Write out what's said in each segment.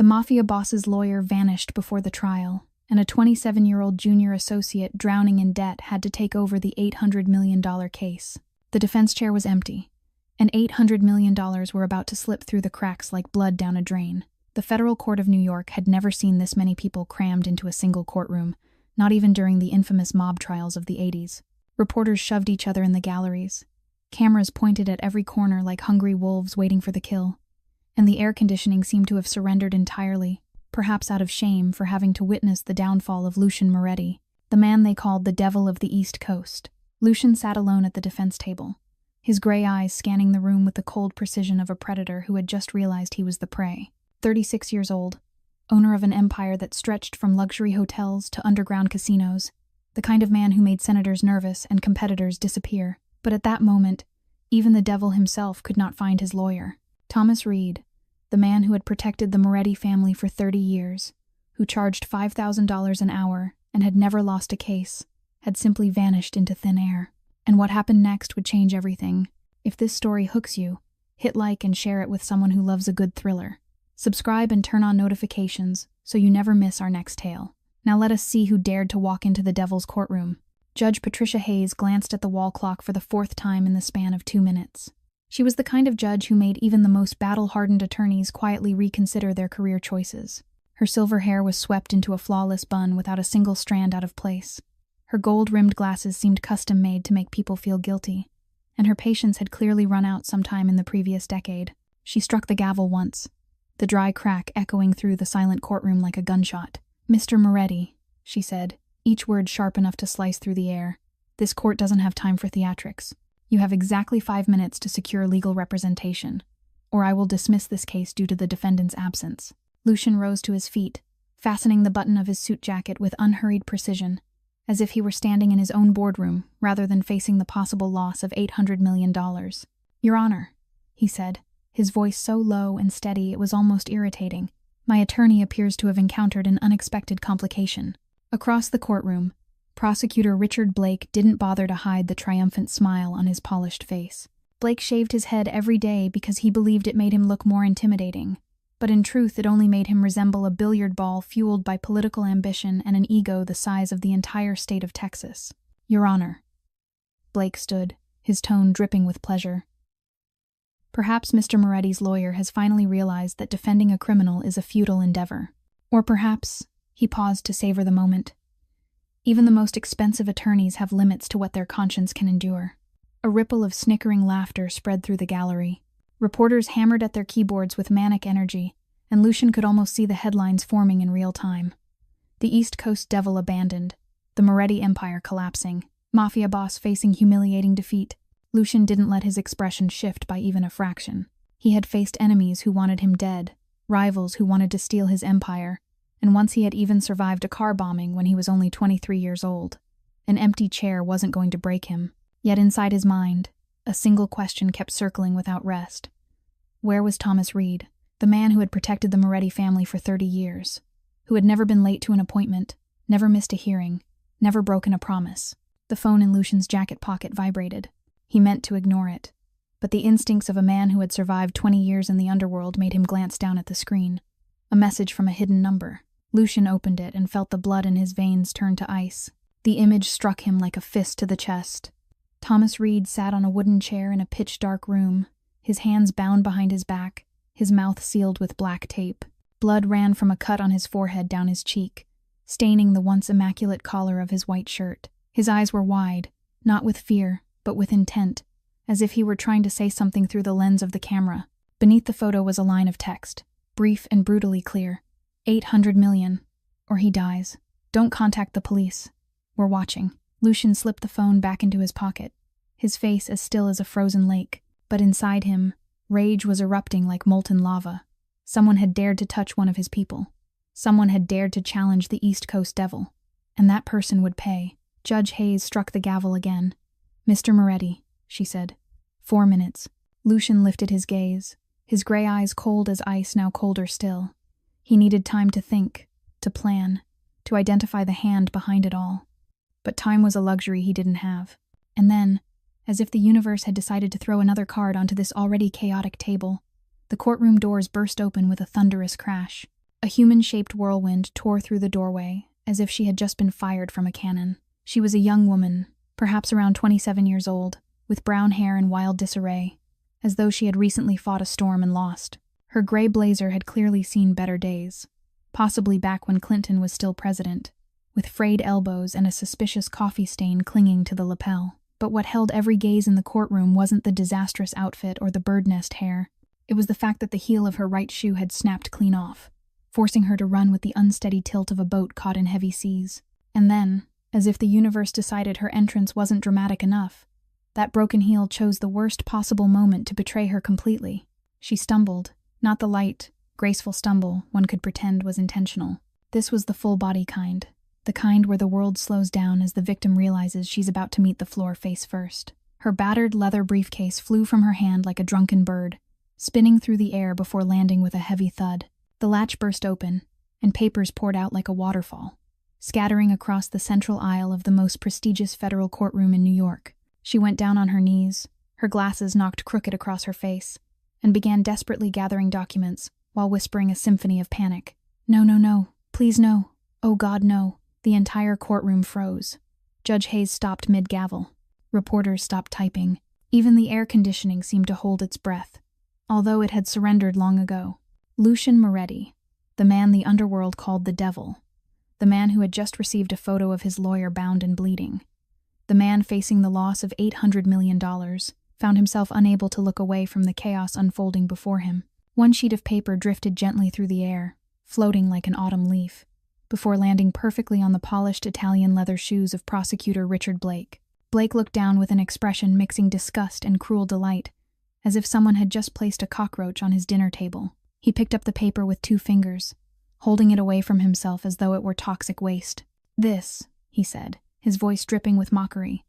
The Mafia boss's lawyer vanished before the trial, and a 27-year-old junior associate drowning in debt had to take over the $800 million case. The defense chair was empty, and $800 million were about to slip through the cracks like blood down a drain. The Federal Court of New York had never seen this many people crammed into a single courtroom, not even during the infamous mob trials of the 80s. Reporters shoved each other in the galleries. Cameras pointed at every corner like hungry wolves waiting for the kill. And the air conditioning seemed to have surrendered entirely, perhaps out of shame for having to witness the downfall of Lucian Moretti, the man they called the Devil of the East Coast. Lucian sat alone at the defense table, his gray eyes scanning the room with the cold precision of a predator who had just realized he was the prey. 36 years old, owner of an empire that stretched from luxury hotels to underground casinos, the kind of man who made senators nervous and competitors disappear. But at that moment, even the devil himself could not find his lawyer. Thomas Reed, the man who had protected the Moretti family for 30 years, who charged $5,000 an hour and had never lost a case, had simply vanished into thin air. And what happened next would change everything. If this story hooks you, hit like and share it with someone who loves a good thriller. Subscribe and turn on notifications so you never miss our next tale. Now let us see who dared to walk into the devil's courtroom. Judge Patricia Hayes glanced at the wall clock for the 4th time in the span of 2 minutes. She was the kind of judge who made even the most battle-hardened attorneys quietly reconsider their career choices. Her silver hair was swept into a flawless bun without a single strand out of place. Her gold-rimmed glasses seemed custom-made to make people feel guilty, and her patience had clearly run out sometime in the previous decade. She struck the gavel once, the dry crack echoing through the silent courtroom like a gunshot. "Mr. Moretti," she said, each word sharp enough to slice through the air. "This court doesn't have time for theatrics. You have exactly 5 minutes to secure legal representation, or I will dismiss this case due to the defendant's absence." Lucian rose to his feet, fastening the button of his suit jacket with unhurried precision, as if he were standing in his own boardroom rather than facing the possible loss of $800 million. "Your Honor," he said, his voice so low and steady it was almost irritating, "my attorney appears to have encountered an unexpected complication." Across the courtroom, Prosecutor Richard Blake didn't bother to hide the triumphant smile on his polished face. Blake shaved his head every day because he believed it made him look more intimidating, but in truth it only made him resemble a billiard ball fueled by political ambition and an ego the size of the entire state of Texas. "Your Honor." Blake stood, his tone dripping with pleasure. Perhaps Mr. Moretti's lawyer has finally realized that defending a criminal is a futile endeavor. Or perhaps, he paused to savor the moment, even the most expensive attorneys have limits to what their conscience can endure. A ripple of snickering laughter spread through the gallery. Reporters hammered at their keyboards with manic energy, and Lucian could almost see the headlines forming in real time. The East Coast Devil abandoned, the Moretti empire collapsing, Mafia boss facing humiliating defeat. Lucian didn't let his expression shift by even a fraction. He had faced enemies who wanted him dead, rivals who wanted to steal his empire, and once he had even survived a car bombing when he was only 23 years old. An empty chair wasn't going to break him. Yet inside his mind, a single question kept circling without rest. Where was Thomas Reed, the man who had protected the Moretti family for 30 years, who had never been late to an appointment, never missed a hearing, never broken a promise? The phone in Lucian's jacket pocket vibrated. He meant to ignore it, but the instincts of a man who had survived 20 years in the underworld made him glance down at the screen. A message from a hidden number. Lucian opened it and felt the blood in his veins turn to ice. The image struck him like a fist to the chest. Thomas Reed sat on a wooden chair in a pitch-dark room, his hands bound behind his back, his mouth sealed with black tape. Blood ran from a cut on his forehead down his cheek, staining the once immaculate collar of his white shirt. His eyes were wide, not with fear, but with intent, as if he were trying to say something through the lens of the camera. Beneath the photo was a line of text, brief and brutally clear. 800 million, or he dies. Don't contact the police. We're watching. Lucian slipped the phone back into his pocket, his face as still as a frozen lake, but inside him, rage was erupting like molten lava. Someone had dared to touch one of his people. Someone had dared to challenge the East Coast Devil, and that person would pay. Judge Hayes struck the gavel again. "Mr. Moretti," she said. 4 minutes. Lucian lifted his gaze, his gray eyes cold as ice, now colder still. He needed time to think, to plan, to identify the hand behind it all. But time was a luxury he didn't have. And then, as if the universe had decided to throw another card onto this already chaotic table, the courtroom doors burst open with a thunderous crash. A human-shaped whirlwind tore through the doorway, as if she had just been fired from a cannon. She was a young woman, perhaps around 27 years old, with brown hair in wild disarray, as though she had recently fought a storm and lost. Her gray blazer had clearly seen better days, possibly back when Clinton was still president, with frayed elbows and a suspicious coffee stain clinging to the lapel. But what held every gaze in the courtroom wasn't the disastrous outfit or the bird nest hair. It was the fact that the heel of her right shoe had snapped clean off, forcing her to run with the unsteady tilt of a boat caught in heavy seas. And then, as if the universe decided her entrance wasn't dramatic enough, that broken heel chose the worst possible moment to betray her completely. She stumbled, not the light, graceful stumble one could pretend was intentional. This was the full-body kind, the kind where the world slows down as the victim realizes she's about to meet the floor face first. Her battered leather briefcase flew from her hand like a drunken bird, spinning through the air before landing with a heavy thud. The latch burst open, and papers poured out like a waterfall, scattering across the central aisle of the most prestigious federal courtroom in New York. She went down on her knees, her glasses knocked crooked across her face, and began desperately gathering documents while whispering a symphony of panic. No, no, no. Please no. Oh God, no. The entire courtroom froze. Judge Hayes stopped mid-gavel. Reporters stopped typing. Even the air conditioning seemed to hold its breath, although it had surrendered long ago. Lucian Moretti, the man the underworld called the devil, the man who had just received a photo of his lawyer bound and bleeding, the man facing the loss of $800 million, found himself unable to look away from the chaos unfolding before him. One sheet of paper drifted gently through the air, floating like an autumn leaf, before landing perfectly on the polished Italian leather shoes of prosecutor Richard Blake. Blake looked down with an expression mixing disgust and cruel delight, as if someone had just placed a cockroach on his dinner table. He picked up the paper with 2 fingers, holding it away from himself as though it were toxic waste. "This," he said, his voice dripping with mockery,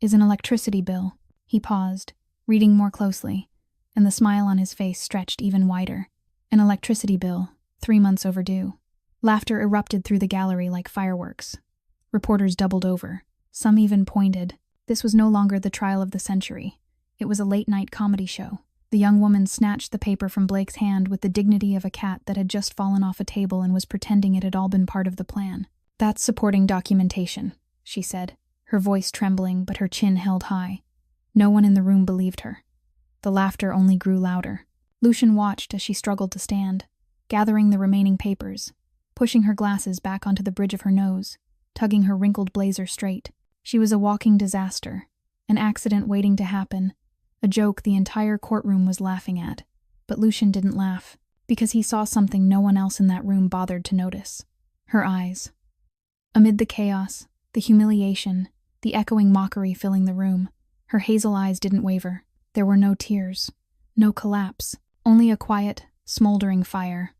"is an electricity bill." He paused, reading more closely, and the smile on his face stretched even wider. An electricity bill, 3 months overdue. Laughter erupted through the gallery like fireworks. Reporters doubled over. Some even pointed. This was no longer the trial of the century. It was a late-night comedy show. The young woman snatched the paper from Blake's hand with the dignity of a cat that had just fallen off a table and was pretending it had all been part of the plan. "That's supporting documentation," she said, her voice trembling but her chin held high. No one in the room believed her. The laughter only grew louder. Lucian watched as she struggled to stand, gathering the remaining papers, pushing her glasses back onto the bridge of her nose, tugging her wrinkled blazer straight. She was a walking disaster, an accident waiting to happen, a joke the entire courtroom was laughing at. But Lucian didn't laugh, because he saw something no one else in that room bothered to notice. Her eyes. Amid the chaos, the humiliation, the echoing mockery filling the room, her hazel eyes didn't waver. There were no tears, no collapse, only a quiet, smoldering fire.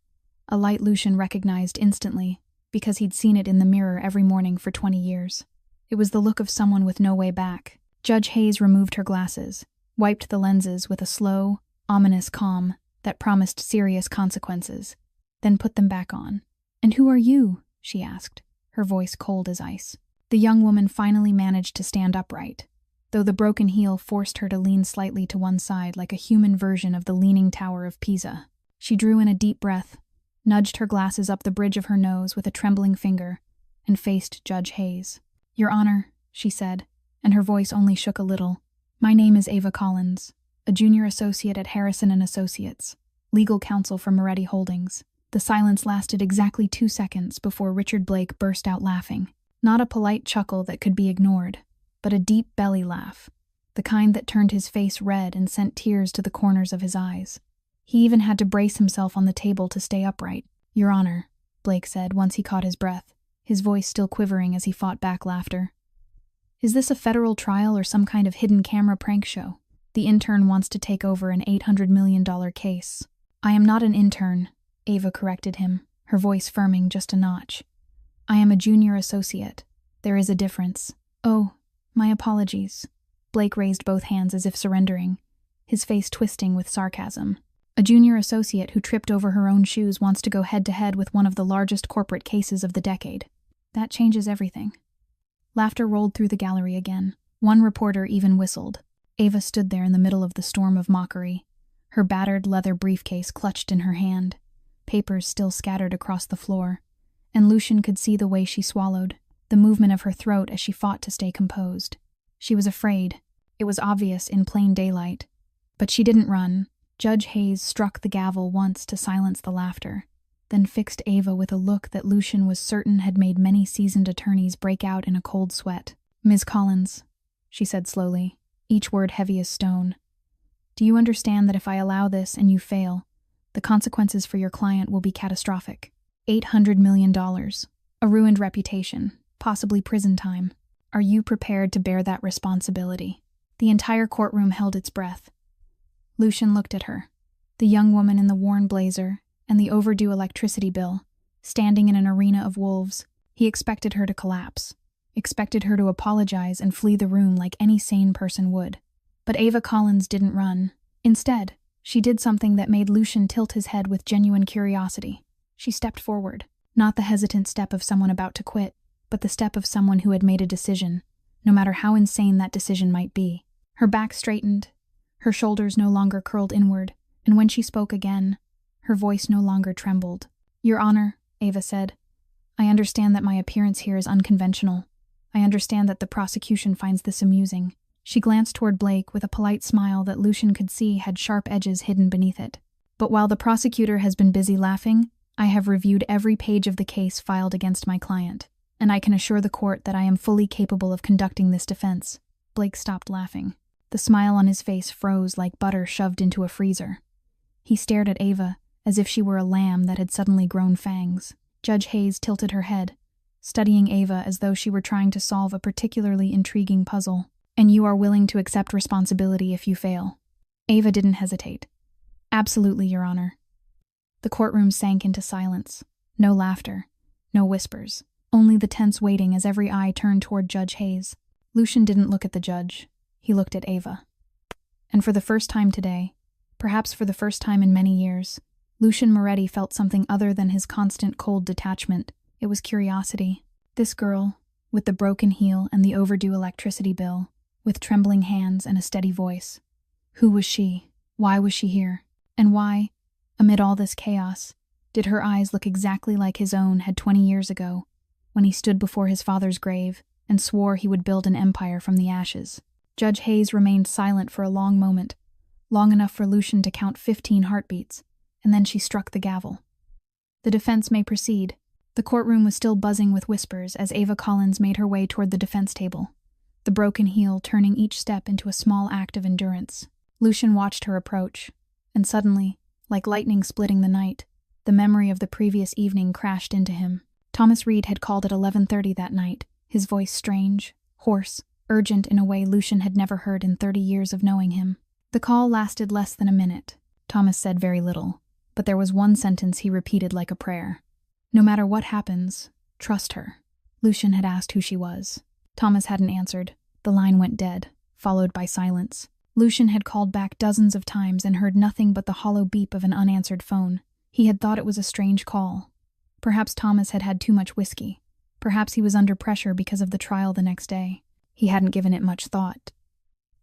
A light Lucian recognized instantly, because he'd seen it in the mirror every morning for 20 years. It was the look of someone with no way back. Judge Hayes removed her glasses, wiped the lenses with a slow, ominous calm that promised serious consequences, then put them back on. "And who are you?" she asked, her voice cold as ice. The young woman finally managed to stand upright, though the broken heel forced her to lean slightly to one side like a human version of the Leaning Tower of Pisa. She drew in a deep breath, nudged her glasses up the bridge of her nose with a trembling finger, and faced Judge Hayes. "Your Honor," she said, and her voice only shook a little, "my name is Ava Collins, a junior associate at Harrison & Associates, legal counsel for Moretti Holdings." The silence lasted exactly 2 seconds before Richard Blake burst out laughing. Not a polite chuckle that could be ignored, but a deep belly laugh, the kind that turned his face red and sent tears to the corners of his eyes. He even had to brace himself on the table to stay upright. "Your Honor," Blake said once he caught his breath, his voice still quivering as he fought back laughter. "Is this a federal trial or some kind of hidden camera prank show? The intern wants to take over an $800 million case." "I am not an intern," Ava corrected him, her voice firming just a notch. "I am a junior associate. There is a difference." "Oh, my apologies." Blake raised both hands as if surrendering, his face twisting with sarcasm. "A junior associate who tripped over her own shoes wants to go head-to-head with one of the largest corporate cases of the decade. That changes everything." Laughter rolled through the gallery again. One reporter even whistled. Ava stood there in the middle of the storm of mockery, her battered leather briefcase clutched in her hand, papers still scattered across the floor, and Lucian could see the way she swallowed, the movement of her throat as she fought to stay composed. She was afraid. It was obvious in plain daylight. But she didn't run. Judge Hayes struck the gavel once to silence the laughter, then fixed Ava with a look that Lucian was certain had made many seasoned attorneys break out in a cold sweat. "Ms. Collins," she said slowly, each word heavy as stone, "do you understand that if I allow this and you fail, the consequences for your client will be catastrophic? $800 million, a ruined reputation, possibly prison time. Are you prepared to bear that responsibility?" The entire courtroom held its breath. Lucian looked at her, the young woman in the worn blazer and the overdue electricity bill, standing in an arena of wolves. He expected her to collapse, expected her to apologize and flee the room like any sane person would. But Ava Collins didn't run. Instead, she did something that made Lucian tilt his head with genuine curiosity. She stepped forward, not the hesitant step of someone about to quit, but the step of someone who had made a decision, no matter how insane that decision might be. Her back straightened, her shoulders no longer curled inward, and when she spoke again, her voice no longer trembled. "Your Honor," Ava said, "I understand that my appearance here is unconventional. I understand that the prosecution finds this amusing." She glanced toward Blake with a polite smile that Lucian could see had sharp edges hidden beneath it. "But while the prosecutor has been busy laughing, I have reviewed every page of the case filed against my client, and I can assure the court that I am fully capable of conducting this defense." Blake stopped laughing. The smile on his face froze like butter shoved into a freezer. He stared at Ava as if she were a lamb that had suddenly grown fangs. Judge Hayes tilted her head, studying Ava as though she were trying to solve a particularly intriguing puzzle. "And you are willing to accept responsibility if you fail?" Ava didn't hesitate. "Absolutely, Your Honor." The courtroom sank into silence. No laughter, no whispers, only the tense waiting as every eye turned toward Judge Hayes. Lucian didn't look at the judge. He looked at Ava. And for the first time today, perhaps for the first time in many years, Lucian Moretti felt something other than his constant cold detachment. It was curiosity. This girl, with the broken heel and the overdue electricity bill, with trembling hands and a steady voice. Who was she? Why was she here? And why, amid all this chaos, did her eyes look exactly like his own had 20 years ago, when he stood before his father's grave and swore he would build an empire from the ashes? Judge Hayes remained silent for a long moment, long enough for Lucian to count 15 heartbeats, and then she struck the gavel. "The defense may proceed." The courtroom was still buzzing with whispers as Ava Collins made her way toward the defense table, the broken heel turning each step into a small act of endurance. Lucian watched her approach, and suddenly, like lightning splitting the night, the memory of the previous evening crashed into him. Thomas Reed had called at 11:30 that night, his voice strange, hoarse, urgent in a way Lucian had never heard in 30 years of knowing him. The call lasted less than a minute. Thomas said very little, but there was one sentence he repeated like a prayer. "No matter what happens, trust her." Lucian had asked who she was. Thomas hadn't answered. The line went dead, followed by silence. Lucian had called back dozens of times and heard nothing but the hollow beep of an unanswered phone. He had thought it was a strange call. Perhaps Thomas had had too much whiskey. Perhaps he was under pressure because of the trial the next day. He hadn't given it much thought.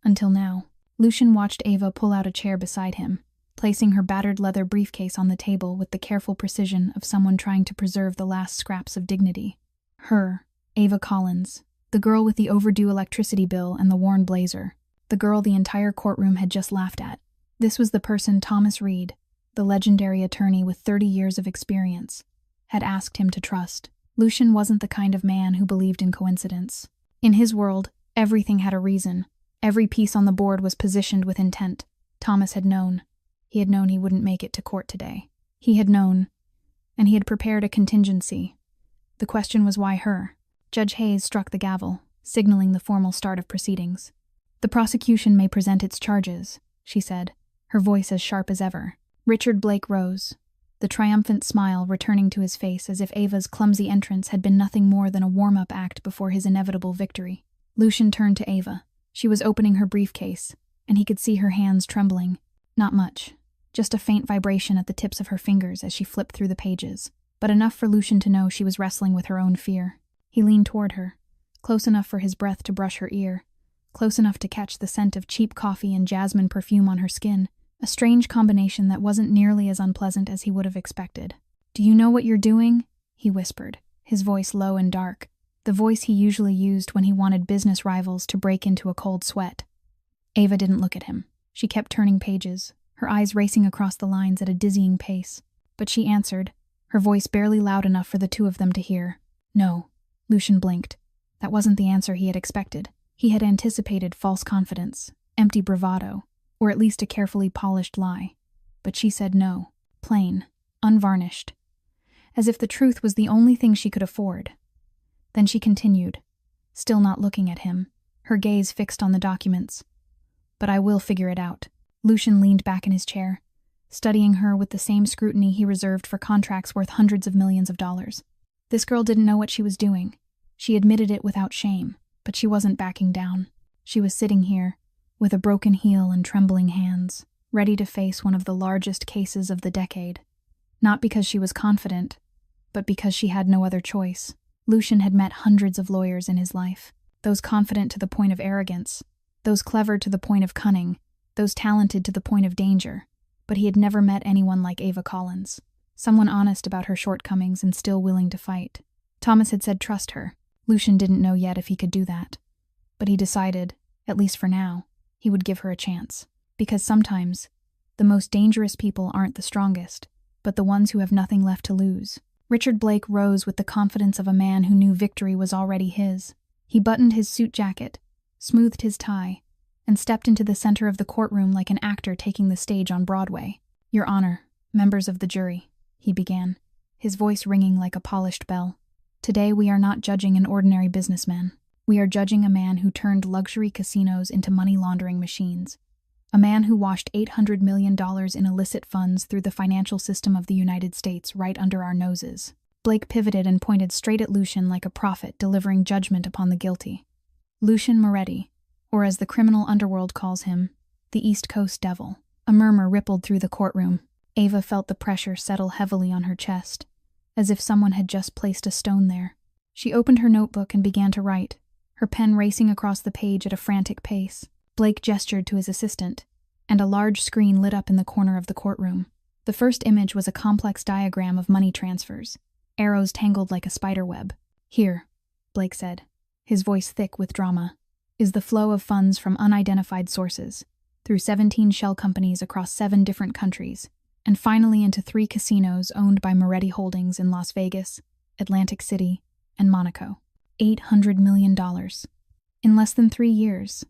Until now. Lucian watched Ava pull out a chair beside him, placing her battered leather briefcase on the table with the careful precision of someone trying to preserve the last scraps of dignity. Her, Ava Collins, the girl with the overdue electricity bill and the worn blazer, the girl the entire courtroom had just laughed at. This was the person Thomas Reed, the legendary attorney with 30 years of experience, had asked him to trust. Lucian wasn't the kind of man who believed in coincidence. In his world, everything had a reason. Every piece on the board was positioned with intent. Thomas had known. He had known he wouldn't make it to court today. He had known, and he had prepared a contingency. The question was why her? Judge Hayes struck the gavel, signaling the formal start of proceedings. "The prosecution may present its charges," she said, her voice as sharp as ever. Richard Blake rose, the triumphant smile returning to his face as if Ava's clumsy entrance had been nothing more than a warm-up act before his inevitable victory. Lucian turned to Ava. She was opening her briefcase, and he could see her hands trembling. Not much, just a faint vibration at the tips of her fingers as she flipped through the pages, but enough for Lucian to know she was wrestling with her own fear. He leaned toward her, close enough for his breath to brush her ear, close enough to catch the scent of cheap coffee and jasmine perfume on her skin, a strange combination that wasn't nearly as unpleasant as he would have expected. "Do you know what you're doing?" he whispered, his voice low and dark, the voice he usually used when he wanted business rivals to break into a cold sweat. Ava didn't look at him. She kept turning pages, her eyes racing across the lines at a dizzying pace. But she answered, her voice barely loud enough for the two of them to hear. "No." Lucian blinked. That wasn't the answer he had expected. He had anticipated false confidence, empty bravado, or at least a carefully polished lie. But she said no, plain, unvarnished, as if the truth was the only thing she could afford. Then she continued, still not looking at him, her gaze fixed on the documents. "But I will figure it out." Lucian leaned back in his chair, studying her with the same scrutiny he reserved for contracts worth hundreds of millions of dollars. This girl didn't know what she was doing. She admitted it without shame, but she wasn't backing down. She was sitting here, with a broken heel and trembling hands, ready to face one of the largest cases of the decade. Not because she was confident, but because she had no other choice. Lucian had met hundreds of lawyers in his life, those confident to the point of arrogance, those clever to the point of cunning, those talented to the point of danger, but he had never met anyone like Ava Collins, someone honest about her shortcomings and still willing to fight. Thomas had said trust her. Lucian didn't know yet if he could do that, but he decided, at least for now, he would give her a chance, because sometimes the most dangerous people aren't the strongest, but the ones who have nothing left to lose. Richard Blake rose with the confidence of a man who knew victory was already his. He buttoned his suit jacket, smoothed his tie, and stepped into the center of the courtroom like an actor taking the stage on Broadway. "Your Honor, members of the jury," he began, his voice ringing like a polished bell. "Today we are not judging an ordinary businessman. We are judging a man who turned luxury casinos into money laundering machines. A man who washed $800 million in illicit funds through the financial system of the United States right under our noses." Blake pivoted and pointed straight at Lucian like a prophet delivering judgment upon the guilty. Lucian Moretti, or as the criminal underworld calls him, the East Coast Devil. A murmur rippled through the courtroom. Ava felt the pressure settle heavily on her chest, as if someone had just placed a stone there. She opened her notebook and began to write, her pen racing across the page at a frantic pace. Blake gestured to his assistant, and a large screen lit up in the corner of the courtroom. The first image was a complex diagram of money transfers, arrows tangled like a spiderweb. "Here," Blake said, his voice thick with drama, "is the flow of funds from unidentified sources, through 17 shell companies across 7 different countries, and finally into 3 casinos owned by Moretti Holdings in Las Vegas, Atlantic City, and Monaco. $800 million. In less than 3 years."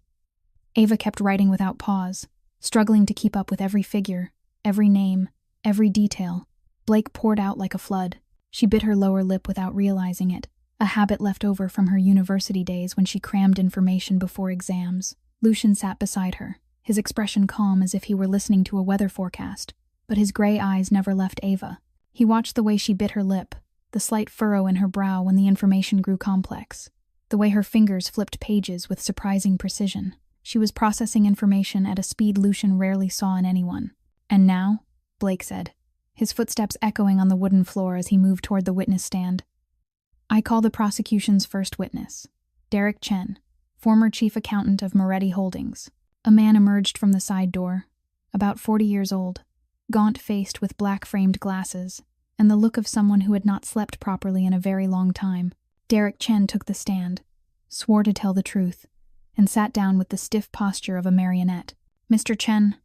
Ava kept writing without pause, struggling to keep up with every figure, every name, every detail. Blake poured out like a flood. She bit her lower lip without realizing it, a habit left over from her university days when she crammed information before exams. Lucian sat beside her, his expression calm as if he were listening to a weather forecast, but his gray eyes never left Ava. He watched the way she bit her lip, the slight furrow in her brow when the information grew complex, the way her fingers flipped pages with surprising precision. She was processing information at a speed Lucian rarely saw in anyone. "And now," Blake said, his footsteps echoing on the wooden floor as he moved toward the witness stand, "I call the prosecution's first witness, Derek Chen, former chief accountant of Moretti Holdings." A man emerged from the side door, about 40 years old, gaunt-faced with black-framed glasses, and the look of someone who had not slept properly in a very long time. Derek Chen took the stand, swore to tell the truth, and sat down with the stiff posture of a marionette. "Mr. Chen,"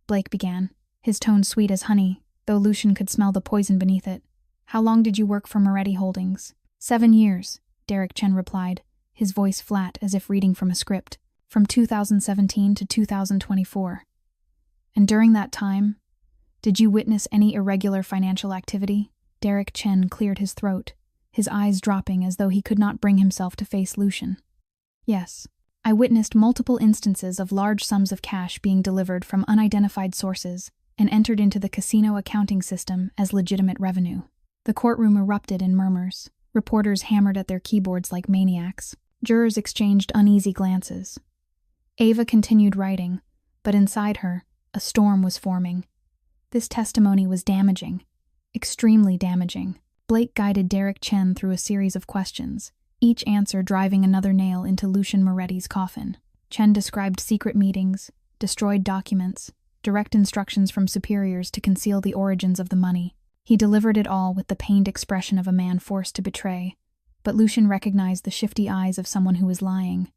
Blake began, his tone sweet as honey, though Lucian could smell the poison beneath it. "How long did you work for Moretti Holdings?" 7 years, Derek Chen replied, his voice flat as if reading from a script. "From 2017 to 2024. And during that time, did you witness any irregular financial activity?" Derek Chen cleared his throat, his eyes dropping as though he could not bring himself to face Lucian. "Yes. I witnessed multiple instances of large sums of cash being delivered from unidentified sources and entered into the casino accounting system as legitimate revenue." The courtroom erupted in murmurs. Reporters hammered at their keyboards like maniacs. Jurors exchanged uneasy glances. Ava continued writing, but inside her, a storm was forming. This testimony was damaging, extremely damaging. Blake guided Derek Chen through a series of questions, each answer driving another nail into Lucian Moretti's coffin. Chen described secret meetings, destroyed documents, direct instructions from superiors to conceal the origins of the money. He delivered it all with the pained expression of a man forced to betray, but Lucian recognized the shifty eyes of someone who was lying.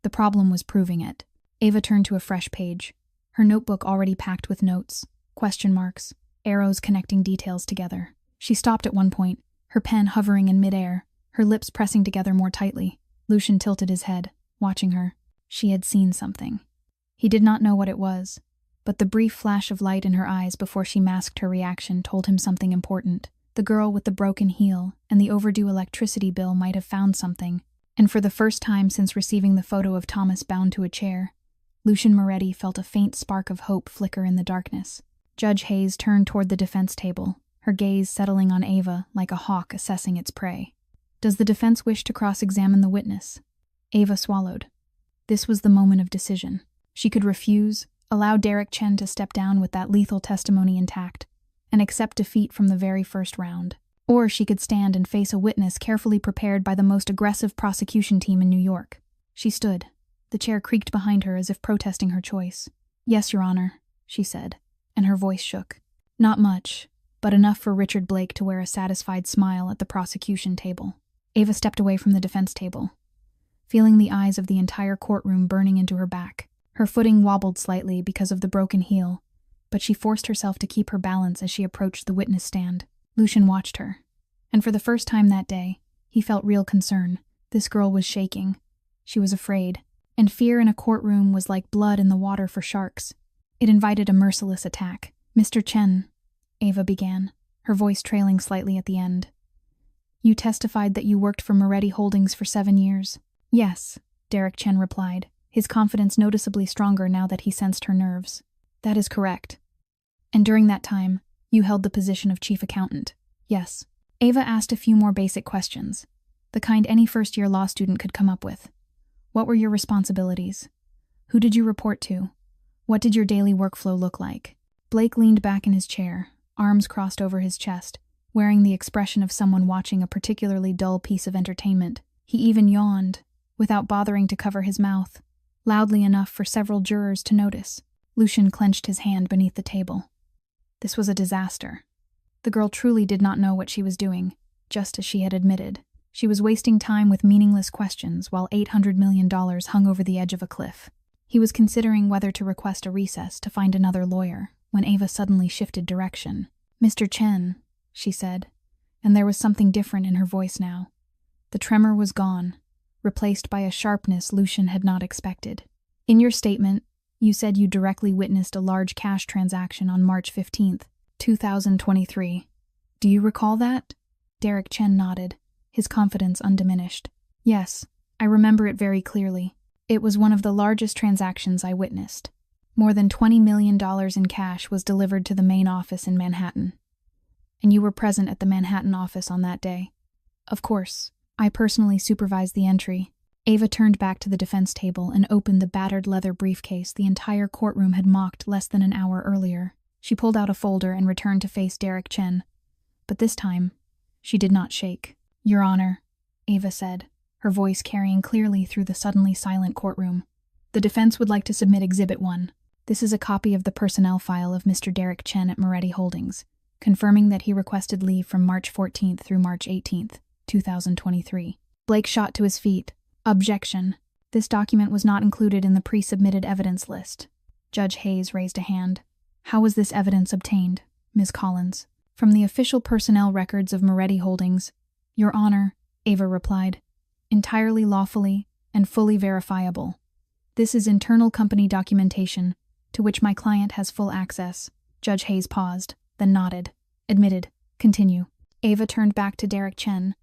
The problem was proving it. Ava turned to a fresh page, her notebook already packed with notes, question marks, arrows connecting details together. She stopped at one point, her pen hovering in midair, her lips pressing together more tightly. Lucian tilted his head, watching her. She had seen something. He did not know what it was, but the brief flash of light in her eyes before she masked her reaction told him something important. The girl with the broken heel and the overdue electricity bill might have found something, and for the first time since receiving the photo of Thomas bound to a chair, Lucian Moretti felt a faint spark of hope flicker in the darkness. Judge Hayes turned toward the defense table, her gaze settling on Ava like a hawk assessing its prey. "Does the defense wish to cross-examine the witness?" Ava swallowed. This was the moment of decision. She could refuse, allow Derek Chen to step down with that lethal testimony intact, and accept defeat from the very first round. Or she could stand and face a witness carefully prepared by the most aggressive prosecution team in New York. She stood. The chair creaked behind her as if protesting her choice. "Yes, Your Honor," she said, and her voice shook. Not much, but enough for Richard Blake to wear a satisfied smile at the prosecution table. Ava stepped away from the defense table, feeling the eyes of the entire courtroom burning into her back. Her footing wobbled slightly because of the broken heel, but she forced herself to keep her balance as she approached the witness stand. Lucian watched her, and for the first time that day, he felt real concern. This girl was shaking. She was afraid, and fear in a courtroom was like blood in the water for sharks. It invited a merciless attack. "Mr. Chen," Ava began, her voice trailing slightly at the end. "You testified that you worked for Moretti Holdings for 7 years. "Yes," Derek Chen replied, his confidence noticeably stronger now that he sensed her nerves. "That is correct. And during that time, you held the position of chief accountant." "Yes." Ava asked a few more basic questions, the kind any first-year law student could come up with. "What were your responsibilities? Who did you report to? What did your daily workflow look like?" Blake leaned back in his chair, arms crossed over his chest, wearing the expression of someone watching a particularly dull piece of entertainment. He even yawned, without bothering to cover his mouth, loudly enough for several jurors to notice. Lucian clenched his hand beneath the table. This was a disaster. The girl truly did not know what she was doing, just as she had admitted. She was wasting time with meaningless questions while $800 million hung over the edge of a cliff. He was considering whether to request a recess to find another lawyer, when Ava suddenly shifted direction. "Mr. Chen," she said, and there was something different in her voice now. The tremor was gone, replaced by a sharpness Lucian had not expected. "In your statement, you said you directly witnessed a large cash transaction on March 15th, 2023. Do you recall that?" Derek Chen nodded, his confidence undiminished. "Yes, I remember it very clearly. It was one of the largest transactions I witnessed. More than $20 million in cash was delivered to the main office in Manhattan. And you were present at the Manhattan office on that day." "Of course. I personally supervised the entry." Ava turned back to the defense table and opened the battered leather briefcase the entire courtroom had mocked less than an hour earlier. She pulled out a folder and returned to face Derek Chen. But this time, she did not shake. "Your Honor," Ava said, her voice carrying clearly through the suddenly silent courtroom. "The defense would like to submit Exhibit 1. This is a copy of the personnel file of Mr. Derek Chen at Moretti Holdings, confirming that he requested leave from March 14th through March 18th, 2023. Blake shot to his feet. "Objection. This document was not included in the pre-submitted evidence list." Judge Hayes raised a hand. "How was this evidence obtained, Ms. Collins?" "From the official personnel records of Moretti Holdings." "Your Honor," Ava replied, "entirely lawfully and fully verifiable. This is internal company documentation, to which my client has full access." Judge Hayes paused, then nodded. "Admitted. Continue." Ava turned back to Derek Chen,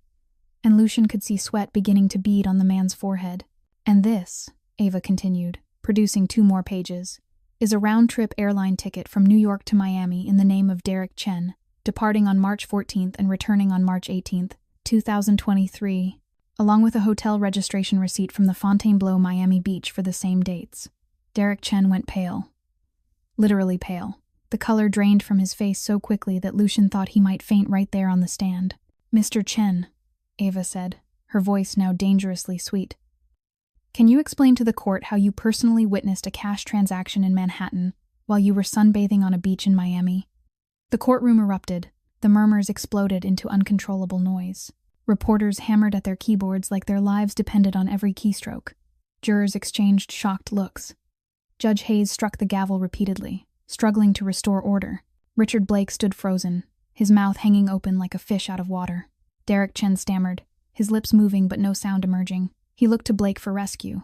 and Lucian could see sweat beginning to bead on the man's forehead. "And this," Ava continued, producing 2 more pages, "is a round-trip airline ticket from New York to Miami in the name of Derek Chen, departing on March 14th and returning on March 18th, 2023, along with a hotel registration receipt from the Fontainebleau Miami Beach for the same dates." Derek Chen went pale. Literally pale. The color drained from his face so quickly that Lucian thought he might faint right there on the stand. "Mr. Chen," Ava said, her voice now dangerously sweet, "can you explain to the court how you personally witnessed a cash transaction in Manhattan while you were sunbathing on a beach in Miami. The courtroom erupted. The murmurs exploded into uncontrollable noise. Reporters hammered at their keyboards like their lives depended on every keystroke. Jurors exchanged shocked looks. Judge Hayes struck the gavel repeatedly, struggling to restore order. Richard Blake stood frozen, his mouth hanging open like a fish out of water. Derek Chen stammered, his lips moving but no sound emerging. He looked to Blake for rescue,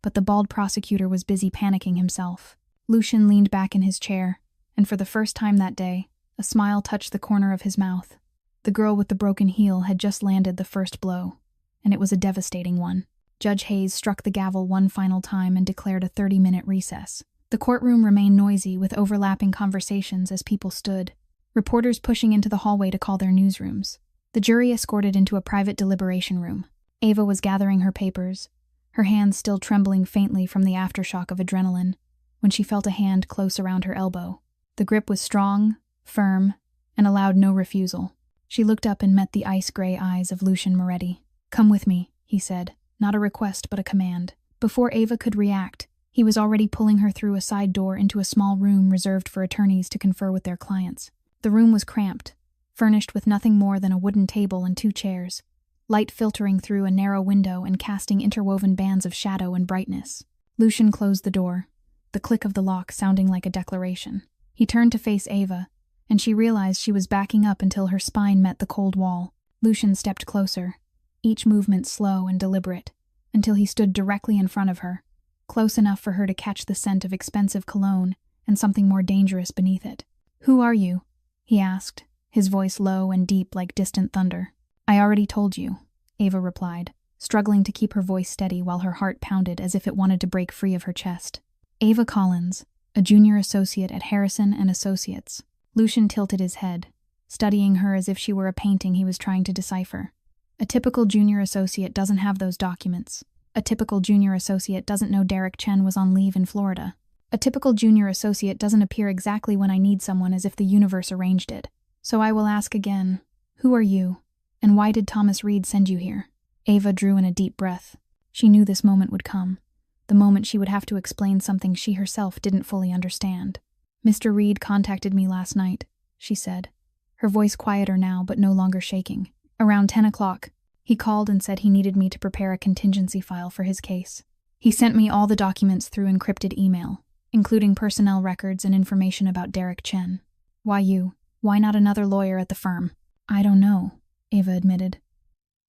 but the bald prosecutor was busy panicking himself. Lucian leaned back in his chair, and for the first time that day, a smile touched the corner of his mouth. The girl with the broken heel had just landed the first blow, and it was a devastating one. Judge Hayes struck the gavel one final time and declared a 30-minute recess. The courtroom remained noisy with overlapping conversations as people stood, reporters pushing into the hallway to call their newsrooms. The jury escorted into a private deliberation room. Ava was gathering her papers, her hands still trembling faintly from the aftershock of adrenaline, when she felt a hand close around her elbow. The grip was strong, firm, and allowed no refusal. She looked up and met the ice-gray eyes of Lucian Moretti. "Come with me," he said, not a request but a command. Before Ava could react, he was already pulling her through a side door into a small room reserved for attorneys to confer with their clients. The room was cramped, furnished with nothing more than a wooden table and 2 chairs, light filtering through a narrow window and casting interwoven bands of shadow and brightness. Lucian closed the door, the click of the lock sounding like a declaration. He turned to face Ava, and she realized she was backing up until her spine met the cold wall. Lucian stepped closer, each movement slow and deliberate, until he stood directly in front of her, close enough for her to catch the scent of expensive cologne and something more dangerous beneath it. "Who are you?" he asked, his voice low and deep like distant thunder. "I already told you," Ava replied, struggling to keep her voice steady while her heart pounded as if it wanted to break free of her chest. "Ava Collins, a junior associate at Harrison and Associates." Lucian tilted his head, studying her as if she were a painting he was trying to decipher. A typical junior associate doesn't have those documents. A typical junior associate doesn't know Derek Chen was on leave in Florida. A typical junior associate doesn't appear exactly when I need someone as if the universe arranged it. So I will ask again, who are you? And why did Thomas Reed send you here? Ava drew in a deep breath. She knew this moment would come, the moment she would have to explain something she herself didn't fully understand. "Mr. Reed contacted me last night," she said, her voice quieter now but no longer shaking. "Around 10 o'clock, he called and said he needed me to prepare a contingency file for his case. He sent me all the documents through encrypted email, including personnel records and information about Derek Chen. Why you? Why not another lawyer at the firm?" "I don't know," Ava admitted.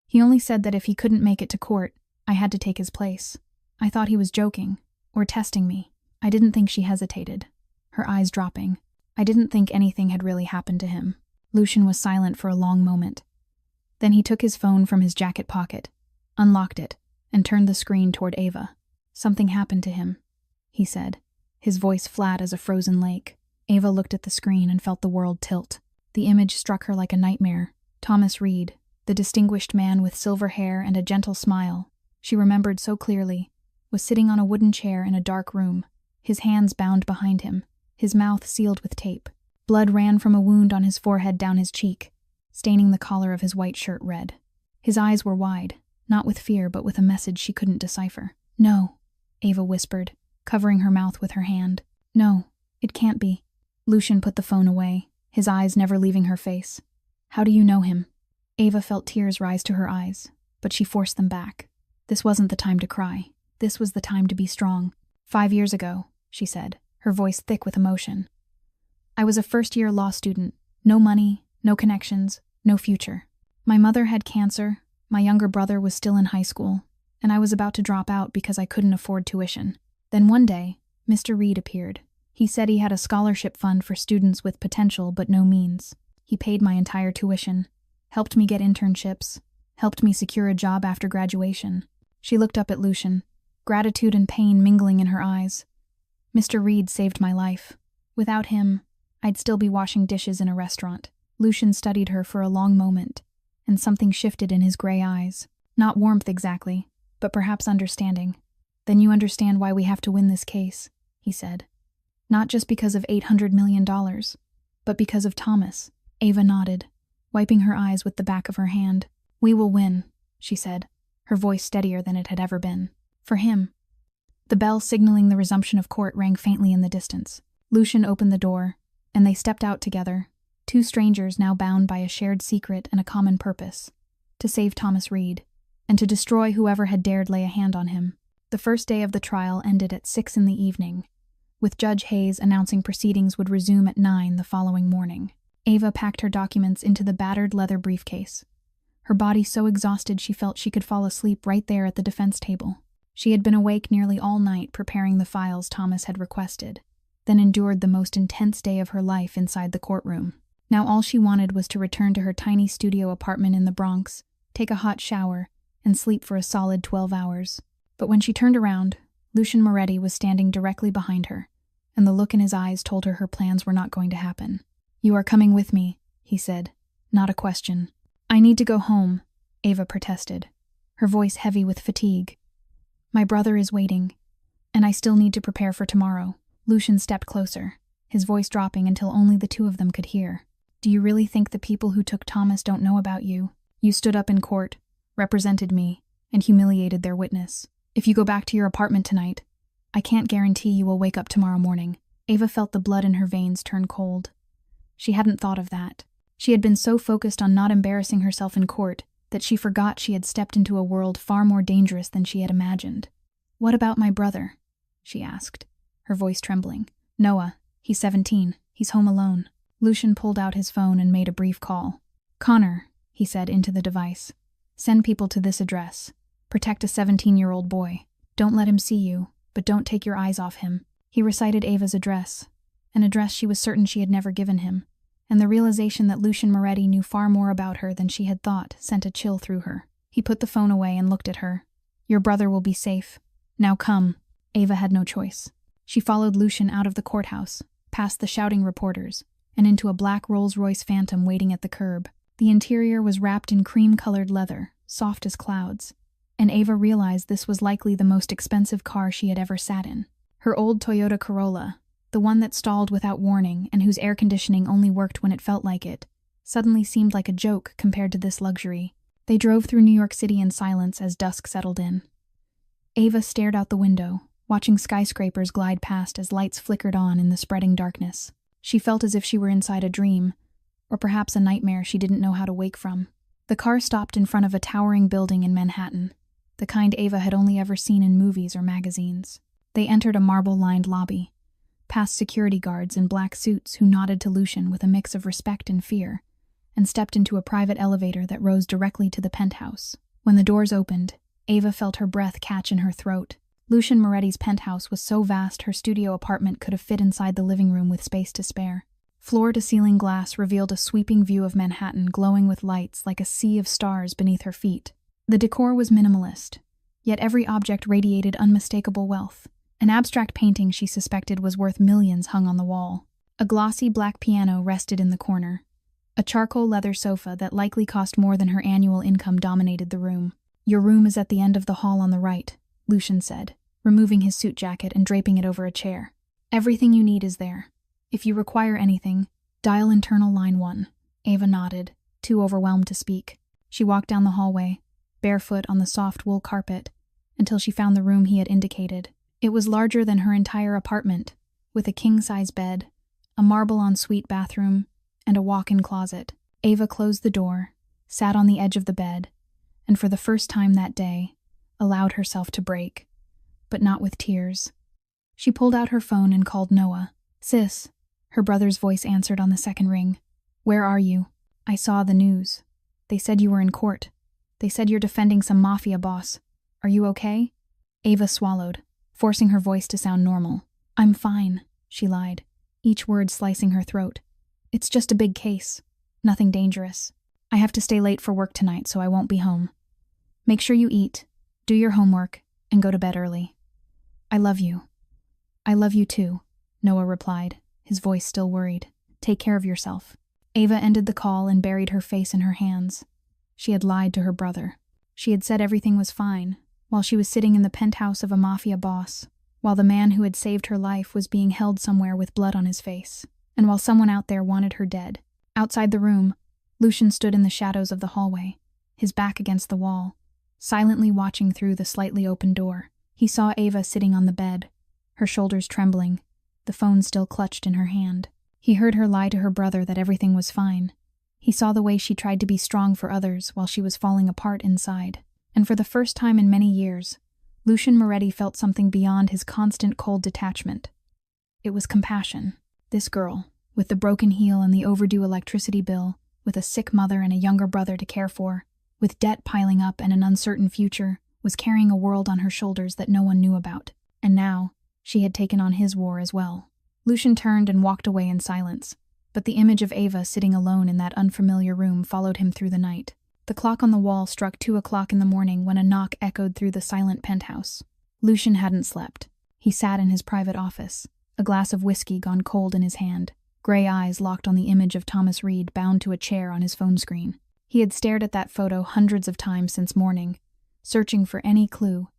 "He only said that if he couldn't make it to court, I had to take his place. I thought he was joking, or testing me." I didn't think she hesitated, her eyes dropping. I didn't think anything had really happened to him. Lucian was silent for a long moment. Then he took his phone from his jacket pocket, unlocked it, and turned the screen toward Ava. "Something happened to him," he said, his voice flat as a frozen lake. Ava looked at the screen and felt the world tilt. The image struck her like a nightmare. Thomas Reed, the distinguished man with silver hair and a gentle smile, she remembered so clearly, was sitting on a wooden chair in a dark room, his hands bound behind him, his mouth sealed with tape. Blood ran from a wound on his forehead down his cheek, staining the collar of his white shirt red. His eyes were wide, not with fear but with a message she couldn't decipher. "No," Ava whispered, covering her mouth with her hand. "No, it can't be." Lucian put the phone away, his eyes never leaving her face. "How do you know him?" Ava felt tears rise to her eyes, but she forced them back. This wasn't the time to cry. This was the time to be strong. 5 years ago, she said, her voice thick with emotion. "I was a first-year law student. No money, no connections, no future. My mother had cancer, my younger brother was still in high school, and I was about to drop out because I couldn't afford tuition. Then one day, Mr. Reed appeared. He said he had a scholarship fund for students with potential but no means. He paid my entire tuition, helped me get internships, helped me secure a job after graduation." She looked up at Lucian, gratitude and pain mingling in her eyes. "Mr. Reed saved my life. Without him, I'd still be washing dishes in a restaurant." Lucian studied her for a long moment, and something shifted in his gray eyes. Not warmth exactly, but perhaps understanding. "Then you understand why we have to win this case," he said. "Not just because of $800 million, but because of Thomas." Ava nodded, wiping her eyes with the back of her hand. "We will win," she said, her voice steadier than it had ever been. "For him." The bell signaling the resumption of court rang faintly in the distance. Lucian opened the door, and they stepped out together, two strangers now bound by a shared secret and a common purpose: to save Thomas Reed, and to destroy whoever had dared lay a hand on him. The first day of the trial ended at 6 p.m, with Judge Hayes announcing proceedings would resume at 9 the following morning. Ava packed her documents into the battered leather briefcase, her body so exhausted she felt she could fall asleep right there at the defense table. She had been awake nearly all night preparing the files Thomas had requested, then endured the most intense day of her life inside the courtroom. Now all she wanted was to return to her tiny studio apartment in the Bronx, take a hot shower, and sleep for a solid 12 hours. But when she turned around, Lucian Moretti was standing directly behind her, and the look in his eyes told her her plans were not going to happen. "You are coming with me," he said, not a question. "I need to go home," Ava protested, her voice heavy with fatigue. "My brother is waiting, and I still need to prepare for tomorrow." Lucian stepped closer, his voice dropping until only the two of them could hear. "Do you really think the people who took Thomas don't know about you? You stood up in court, represented me, and humiliated their witness. If you go back to your apartment tonight, I can't guarantee you will wake up tomorrow morning." Ava felt the blood in her veins turn cold. She hadn't thought of that. She had been so focused on not embarrassing herself in court that she forgot she had stepped into a world far more dangerous than she had imagined. "What about my brother?" she asked, her voice trembling. "Noah. He's 17. He's home alone." Lucian pulled out his phone and made a brief call. "Connor," he said into the device, "send people to this address. Protect a 17-year-old boy. Don't let him see you, but don't take your eyes off him." He recited Ava's address, an address she was certain she had never given him, and the realization that Lucian Moretti knew far more about her than she had thought sent a chill through her. He put the phone away and looked at her. "Your brother will be safe. Now come." Ava had no choice. She followed Lucian out of the courthouse, past the shouting reporters, and into a black Rolls-Royce Phantom waiting at the curb. The interior was wrapped in cream-colored leather, soft as clouds, and Ava realized this was likely the most expensive car she had ever sat in. Her old Toyota Corolla, the one that stalled without warning and whose air conditioning only worked when it felt like it, suddenly seemed like a joke compared to this luxury. They drove through New York City in silence as dusk settled in. Ava stared out the window, watching skyscrapers glide past as lights flickered on in the spreading darkness. She felt as if she were inside a dream, or perhaps a nightmare she didn't know how to wake from. The car stopped in front of a towering building in Manhattan, the kind Ava had only ever seen in movies or magazines. They entered a marble-lined lobby, past security guards in black suits who nodded to Lucian with a mix of respect and fear, and stepped into a private elevator that rose directly to the penthouse. When the doors opened, Ava felt her breath catch in her throat. Lucian Moretti's penthouse was so vast her studio apartment could have fit inside the living room with space to spare. Floor-to-ceiling glass revealed a sweeping view of Manhattan glowing with lights like a sea of stars beneath her feet. The decor was minimalist, yet every object radiated unmistakable wealth. An abstract painting she suspected was worth millions hung on the wall. A glossy black piano rested in the corner. A charcoal leather sofa that likely cost more than her annual income dominated the room. "Your room is at the end of the hall on the right," Lucian said, removing his suit jacket and draping it over a chair. "Everything you need is there. If you require anything, dial internal line 1. Ava nodded, too overwhelmed to speak. She walked down the hallway, barefoot on the soft wool carpet, until she found the room he had indicated. It was larger than her entire apartment, with a king-size bed, a marble ensuite bathroom, and a walk-in closet. Ava closed the door, sat on the edge of the bed, and for the first time that day, allowed herself to break, but not with tears. She pulled out her phone and called Noah. "Sis," her brother's voice answered on the second ring. "Where are you? I saw the news. They said you were in court. They said you're defending some Mafia boss. Are you okay?" Ava swallowed, forcing her voice to sound normal. "I'm fine," she lied, each word slicing her throat. "It's just a big case. Nothing dangerous. I have to stay late for work tonight, so I won't be home. Make sure you eat, do your homework, and go to bed early. I love you." "I love you too," Noah replied, his voice still worried. "Take care of yourself." Ava ended the call and buried her face in her hands. She had lied to her brother. She had said everything was fine, while she was sitting in the penthouse of a Mafia boss, while the man who had saved her life was being held somewhere with blood on his face, and while someone out there wanted her dead. Outside the room, Lucian stood in the shadows of the hallway, his back against the wall, silently watching through the slightly open door. He saw Ava sitting on the bed, her shoulders trembling, the phone still clutched in her hand. He heard her lie to her brother that everything was fine. He saw the way she tried to be strong for others while she was falling apart inside. And for the first time in many years, Lucian Moretti felt something beyond his constant cold detachment. It was compassion. This girl, with the broken heel and the overdue electricity bill, with a sick mother and a younger brother to care for, with debt piling up and an uncertain future, was carrying a world on her shoulders that no one knew about. And now, she had taken on his war as well. Lucian turned and walked away in silence, but the image of Ava sitting alone in that unfamiliar room followed him through the night. The clock on the wall struck 2 o'clock in the morning when a knock echoed through the silent penthouse. Lucian hadn't slept. He sat in his private office, a glass of whiskey gone cold in his hand, gray eyes locked on the image of Thomas Reed bound to a chair on his phone screen. He had stared at that photo hundreds of times since morning, searching for any clue,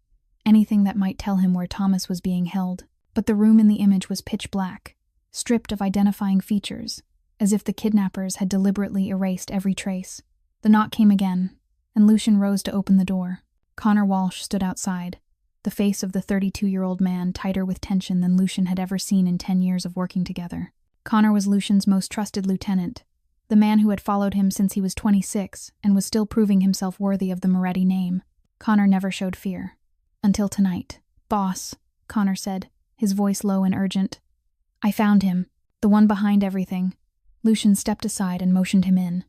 anything that might tell him where Thomas was being held. But the room in the image was pitch black, stripped of identifying features, as if the kidnappers had deliberately erased every trace. The knock came again, and Lucian rose to open the door. Connor Walsh stood outside, the face of the 32-year-old man tighter with tension than Lucian had ever seen in 10 years of working together. Connor was Lucian's most trusted lieutenant, the man who had followed him since he was 26 and was still proving himself worthy of the Moretti name. Connor never showed fear. Until tonight. "Boss," Connor said, his voice low and urgent. "I found him, the one behind everything." Lucian stepped aside and motioned him in.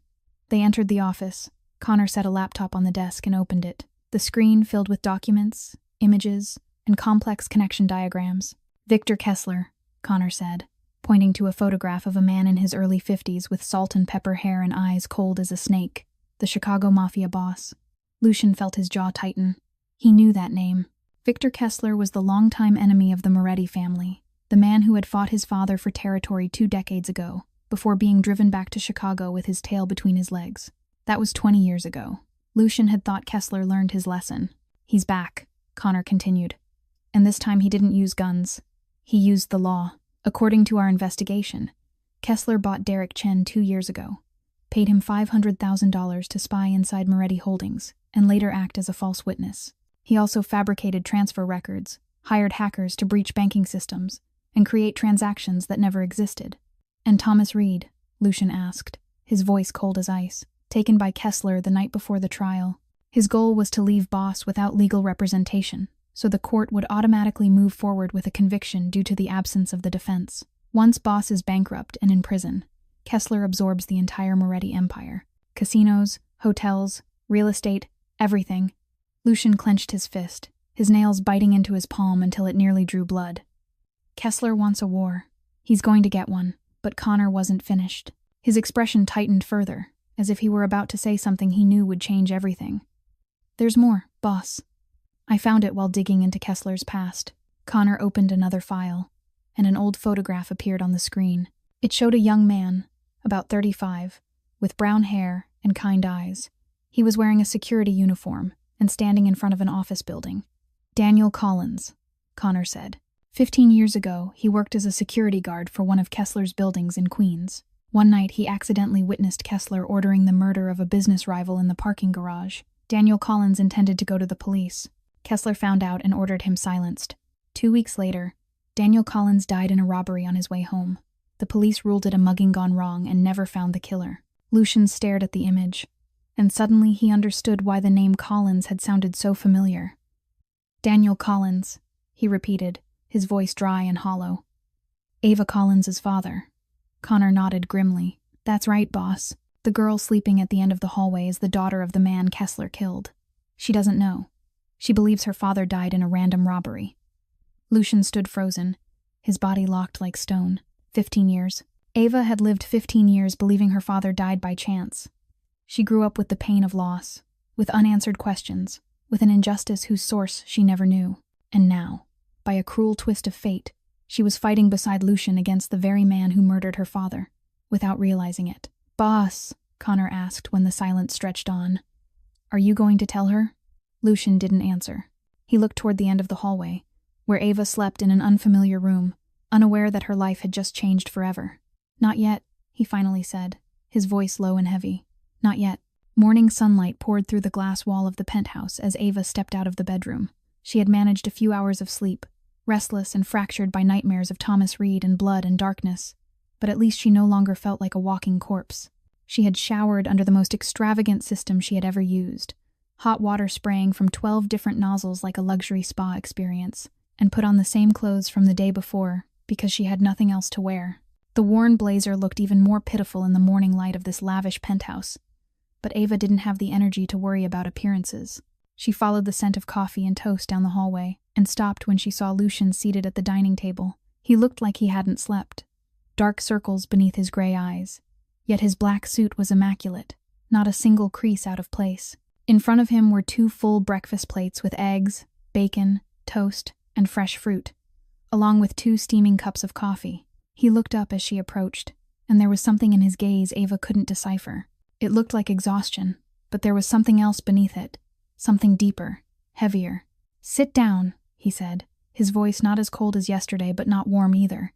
They entered the office. Connor set a laptop on the desk and opened it. The screen filled with documents, images, and complex connection diagrams. "Victor Kessler," Connor said, pointing to a photograph of a man in his early 50s with salt and pepper hair and eyes cold as a snake, the Chicago Mafia boss. Lucian felt his jaw tighten. He knew that name. Victor Kessler was the longtime enemy of the Moretti family, the man who had fought his father for territory 2 decades ago, before being driven back to Chicago with his tail between his legs. That was 20 years ago. Lucian had thought Kessler learned his lesson. "He's back," Connor continued. "And this time he didn't use guns. He used the law. According to our investigation, Kessler bought Derek Chen 2 years ago, paid him $500,000 to spy inside Moretti Holdings, and later act as a false witness. He also fabricated transfer records, hired hackers to breach banking systems, and create transactions that never existed." "And Thomas Reed?" Lucian asked, his voice cold as ice. "Taken by Kessler the night before the trial. His goal was to leave Boss without legal representation, so the court would automatically move forward with a conviction due to the absence of the defense. Once Boss is bankrupt and in prison, Kessler absorbs the entire Moretti empire. Casinos, hotels, real estate, everything." Lucian clenched his fist, his nails biting into his palm until it nearly drew blood. "Kessler wants a war. He's going to get one." But Connor wasn't finished. His expression tightened further, as if he were about to say something he knew would change everything. "There's more, boss. I found it while digging into Kessler's past." Connor opened another file, and an old photograph appeared on the screen. It showed a young man, about 35, with brown hair and kind eyes. He was wearing a security uniform and standing in front of an office building. "Daniel Collins," Connor said. 15 years ago, he worked as a security guard for one of Kessler's buildings in Queens. One night, he accidentally witnessed Kessler ordering the murder of a business rival in the parking garage. Daniel Collins intended to go to the police. Kessler found out and ordered him silenced. 2 weeks later, Daniel Collins died in a robbery on his way home. The police ruled it a mugging gone wrong and never found the killer. Lucian stared at the image, and suddenly he understood why the name Collins had sounded so familiar. "Daniel Collins," he repeated, his voice dry and hollow. "Ava Collins's father." Connor nodded grimly. "That's right, boss. The girl sleeping at the end of the hallway is the daughter of the man Kessler killed. She doesn't know. She believes her father died in a random robbery." Lucian stood frozen, his body locked like stone. 15 years. Ava had lived 15 years believing her father died by chance. She grew up with the pain of loss, with unanswered questions, with an injustice whose source she never knew. And now, by a cruel twist of fate, she was fighting beside Lucian against the very man who murdered her father, without realizing it. "Boss," Connor asked when the silence stretched on, "are you going to tell her?" Lucian didn't answer. He looked toward the end of the hallway, where Ava slept in an unfamiliar room, unaware that her life had just changed forever. "Not yet," he finally said, his voice low and heavy. "Not yet." Morning sunlight poured through the glass wall of the penthouse as Ava stepped out of the bedroom. She had managed a few hours of sleep, restless and fractured by nightmares of Thomas Reed and blood and darkness. But at least she no longer felt like a walking corpse. She had showered under the most extravagant system she had ever used, hot water spraying from 12 different nozzles like a luxury spa experience, and put on the same clothes from the day before because she had nothing else to wear. The worn blazer looked even more pitiful in the morning light of this lavish penthouse. But Ava didn't have the energy to worry about appearances. She followed the scent of coffee and toast down the hallway and stopped when she saw Lucian seated at the dining table. He looked like he hadn't slept. Dark circles beneath his gray eyes. Yet his black suit was immaculate, not a single crease out of place. In front of him were 2 full breakfast plates with eggs, bacon, toast, and fresh fruit, along with 2 steaming cups of coffee. He looked up as she approached, and there was something in his gaze Ava couldn't decipher. It looked like exhaustion, but there was something else beneath it, something deeper, heavier. "Sit down," he said, his voice not as cold as yesterday but not warm either.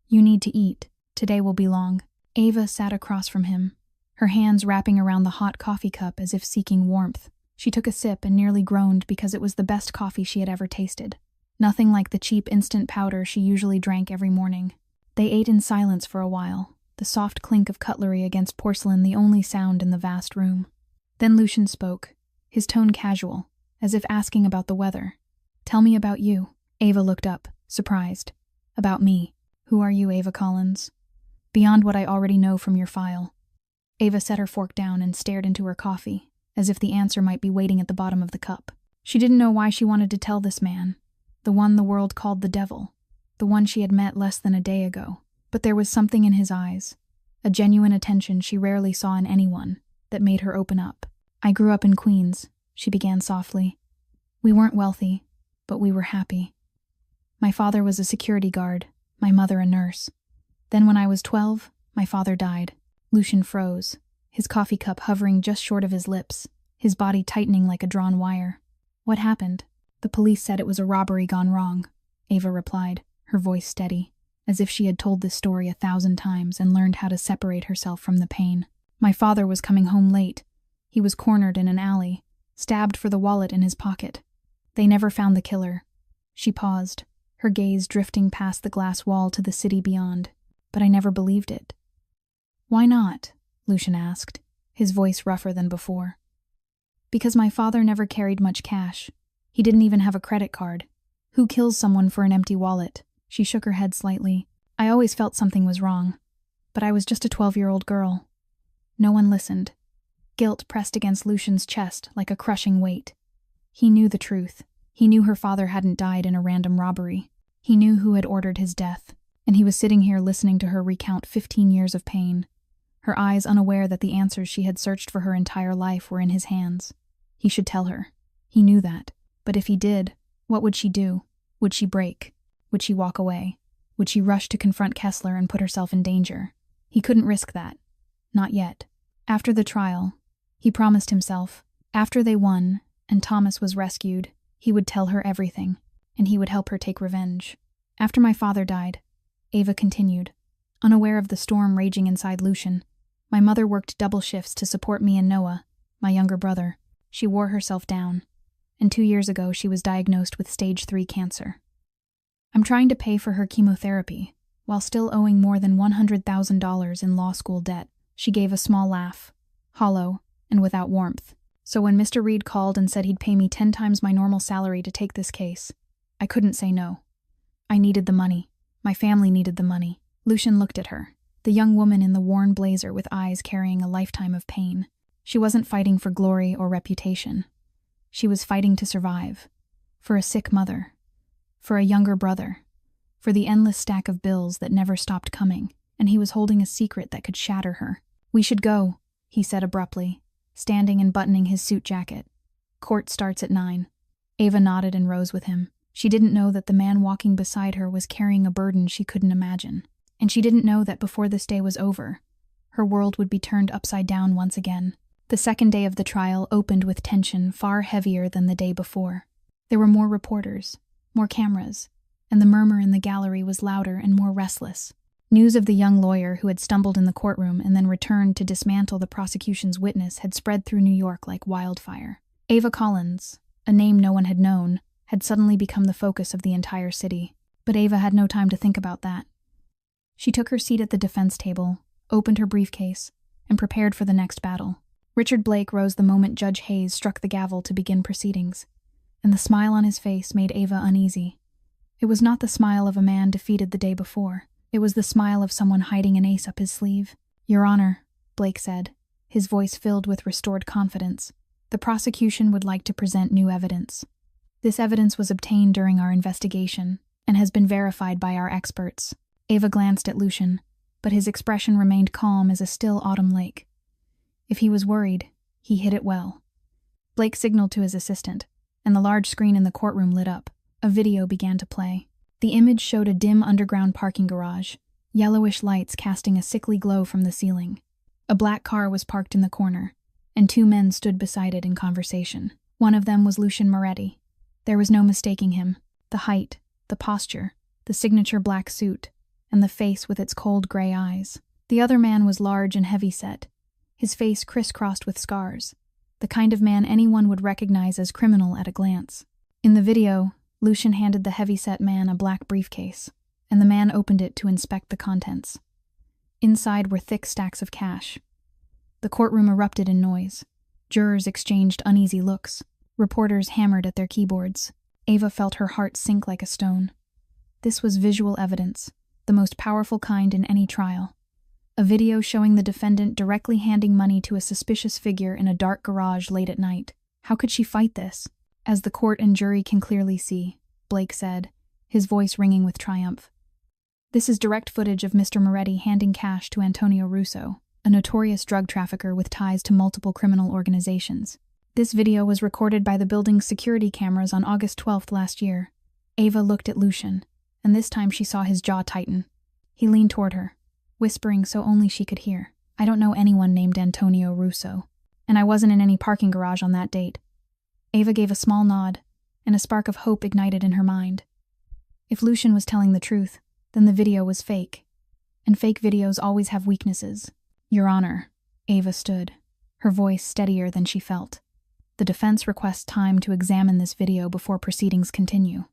"You need to eat. Today will be long." Ava sat across from him, her hands wrapping around the hot coffee cup as if seeking warmth. She took a sip and nearly groaned because it was the best coffee she had ever tasted. Nothing like the cheap instant powder she usually drank every morning. They ate in silence for a while, the soft clink of cutlery against porcelain the only sound in the vast room. Then Lucian spoke, his tone casual, as if asking about the weather. "Tell me about you." Ava looked up, surprised. "About me. Who are you, Ava Collins?" "Beyond what I already know from your file." Ava set her fork down and stared into her coffee, as if the answer might be waiting at the bottom of the cup. She didn't know why she wanted to tell this man, the one the world called the devil, the one she had met less than a day ago. But there was something in his eyes, a genuine attention she rarely saw in anyone, that made her open up. "I grew up in Queens," she began softly. "We weren't wealthy, but we were happy. My father was a security guard, my mother a nurse. Then when I was 12, my father died." Lucian froze, his coffee cup hovering just short of his lips, his body tightening like a drawn wire. "What happened?" "The police said it was a robbery gone wrong," Ava replied, her voice steady, as if she had told this story 1,000 times and learned how to separate herself from the pain. "My father was coming home late. He was cornered in an alley, stabbed for the wallet in his pocket. They never found the killer." She paused, her gaze drifting past the glass wall to the city beyond. "But I never believed it." "Why not?" Lucian asked, his voice rougher than before. "Because my father never carried much cash. He didn't even have a credit card. Who kills someone for an empty wallet?" She shook her head slightly. "I always felt something was wrong. But I was just a 12-year-old girl." No one listened. Guilt pressed against Lucian's chest like a crushing weight. He knew the truth. He knew her father hadn't died in a random robbery. He knew who had ordered his death. And he was sitting here listening to her recount 15 years of pain, her eyes unaware that the answers she had searched for her entire life were in his hands. He should tell her. He knew that. But if he did, what would she do? Would she break? Would she walk away? Would she rush to confront Kessler and put herself in danger? He couldn't risk that. Not yet. After the trial, he promised himself, after they won and Thomas was rescued, he would tell her everything, and he would help her take revenge. "After my father died," Ava continued, unaware of the storm raging inside Lucian, "my mother worked double shifts to support me and Noah, my younger brother. She wore herself down, and 2 years ago she was diagnosed with stage 3 cancer. I'm trying to pay for her chemotherapy, while still owing more than $100,000 in law school debt." She gave a small laugh, hollow and without warmth. "So when Mr. Reed called and said he'd pay me 10 times my normal salary to take this case, I couldn't say no. I needed the money. My family needed the money." Lucian looked at her, the young woman in the worn blazer with eyes carrying a lifetime of pain. She wasn't fighting for glory or reputation. She was fighting to survive. For a sick mother. For a younger brother. For the endless stack of bills that never stopped coming, and he was holding a secret that could shatter her. "We should go," he said abruptly, standing and buttoning his suit jacket. "Court starts at 9. Ava nodded and rose with him. She didn't know that the man walking beside her was carrying a burden she couldn't imagine. And she didn't know that before this day was over, her world would be turned upside down once again. The second day of the trial opened with tension far heavier than the day before. There were more reporters, more cameras, and the murmur in the gallery was louder and more restless. News of the young lawyer who had stumbled in the courtroom and then returned to dismantle the prosecution's witness had spread through New York like wildfire. Ava Collins, a name no one had known, had suddenly become the focus of the entire city. But Ava had no time to think about that. She took her seat at the defense table, opened her briefcase, and prepared for the next battle. Richard Blake rose the moment Judge Hayes struck the gavel to begin proceedings, and the smile on his face made Ava uneasy. It was not the smile of a man defeated the day before. It was the smile of someone hiding an ace up his sleeve. "Your Honor," Blake said, his voice filled with restored confidence, "the prosecution would like to present new evidence. This evidence was obtained during our investigation and has been verified by our experts." Ava glanced at Lucian, but his expression remained calm as a still autumn lake. If he was worried, he hid it well. Blake signaled to his assistant, and the large screen in the courtroom lit up. A video began to play. The image showed a dim underground parking garage, yellowish lights casting a sickly glow from the ceiling. A black car was parked in the corner, and two men stood beside it in conversation. One of them was Lucian Moretti. There was no mistaking him. The height, the posture, the signature black suit, and the face with its cold gray eyes. The other man was large and heavy-set, his face crisscrossed with scars, the kind of man anyone would recognize as criminal at a glance. In the video, Lucian handed the heavy-set man a black briefcase, and the man opened it to inspect the contents. Inside were thick stacks of cash. The courtroom erupted in noise. Jurors exchanged uneasy looks. Reporters hammered at their keyboards. Ava felt her heart sink like a stone. This was visual evidence, the most powerful kind in any trial. A video showing the defendant directly handing money to a suspicious figure in a dark garage late at night. How could she fight this? "As the court and jury can clearly see," Blake said, his voice ringing with triumph. "This is direct footage of Mr. Moretti handing cash to Antonio Russo, a notorious drug trafficker with ties to multiple criminal organizations. This video was recorded by the building's security cameras on August 12th last year." Ava looked at Lucian, and this time she saw his jaw tighten. He leaned toward her, whispering so only she could hear, "I don't know anyone named Antonio Russo, and I wasn't in any parking garage on that date." Ava gave a small nod, and a spark of hope ignited in her mind. If Lucian was telling the truth, then the video was fake, and fake videos always have weaknesses. "Your Honor," Ava stood, her voice steadier than she felt. "The defense requests time to examine this video before proceedings continue."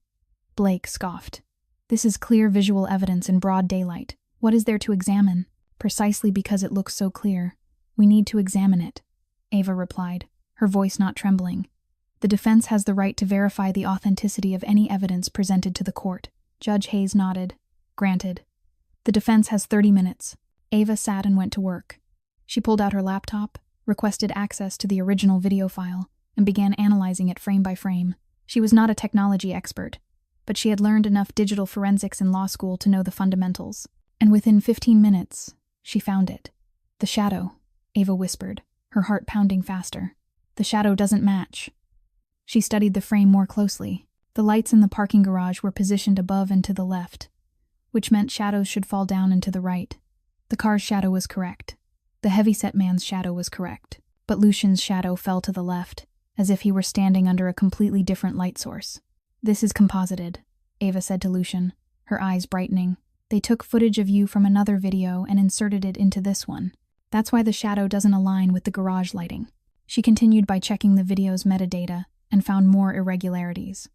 Blake scoffed. "This is clear visual evidence in broad daylight. What is there to examine?" "Precisely because it looks so clear, we need to examine it," Ava replied, her voice not trembling. "The defense has the right to verify the authenticity of any evidence presented to the court." Judge Hayes nodded. "Granted. The defense has 30 minutes. Ava sat and went to work. She pulled out her laptop, requested access to the original video file, and began analyzing it frame by frame. She was not a technology expert, but she had learned enough digital forensics in law school to know the fundamentals. And within 15 minutes, she found it. "The shadow," Ava whispered, her heart pounding faster. "The shadow doesn't match." She studied the frame more closely. The lights in the parking garage were positioned above and to the left, which meant shadows should fall down and to the right. The car's shadow was correct. The heavy-set man's shadow was correct. But Lucian's shadow fell to the left, as if he were standing under a completely different light source. "This is composited," Ava said to Lucian, her eyes brightening. "They took footage of you from another video and inserted it into this one. That's why the shadow doesn't align with the garage lighting." She continued by checking the video's metadata and found more irregularities.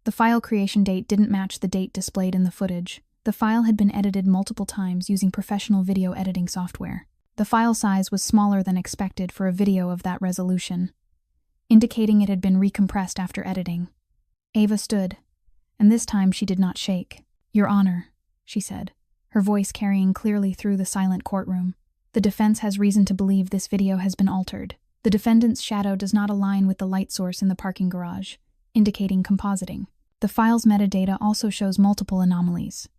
The file creation date didn't match the date displayed in the footage. The file had been edited multiple times using professional video editing software. The file size was smaller than expected for a video of that resolution, indicating it had been recompressed after editing. Ava stood, and this time she did not shake. "Your Honor," she said, her voice carrying clearly through the silent courtroom. "The defense has reason to believe this video has been altered. The defendant's shadow does not align with the light source in the parking garage, indicating compositing. The file's metadata also shows multiple anomalies.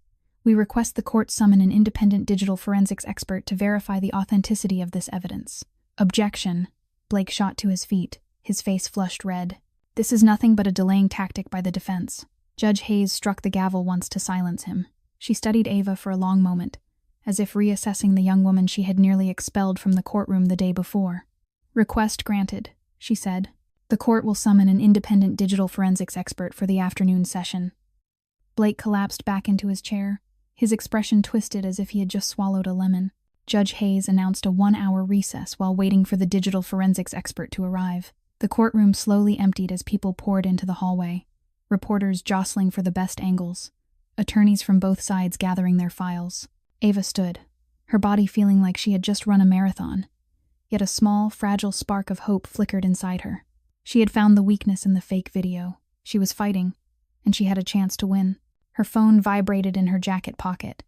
We request the court summon an independent digital forensics expert to verify the authenticity of this evidence." "Objection." Blake shot to his feet, his face flushed red. "This is nothing but a delaying tactic by the defense." Judge Hayes struck the gavel once to silence him. She studied Ava for a long moment, as if reassessing the young woman she had nearly expelled from the courtroom the day before. "Request granted," she said. "The court will summon an independent digital forensics expert for the afternoon session." Blake collapsed back into his chair, his expression twisted as if he had just swallowed a lemon. Judge Hayes announced a 1-hour recess while waiting for the digital forensics expert to arrive. The courtroom slowly emptied as people poured into the hallway. reporters jostling for the best angles, attorneys from both sides gathering their files. Ava stood, her body feeling like she had just run a marathon, yet a small, fragile spark of hope flickered inside her. She had found the weakness in the fake video. She was fighting, and she had a chance to win. Her phone vibrated in her jacket pocket.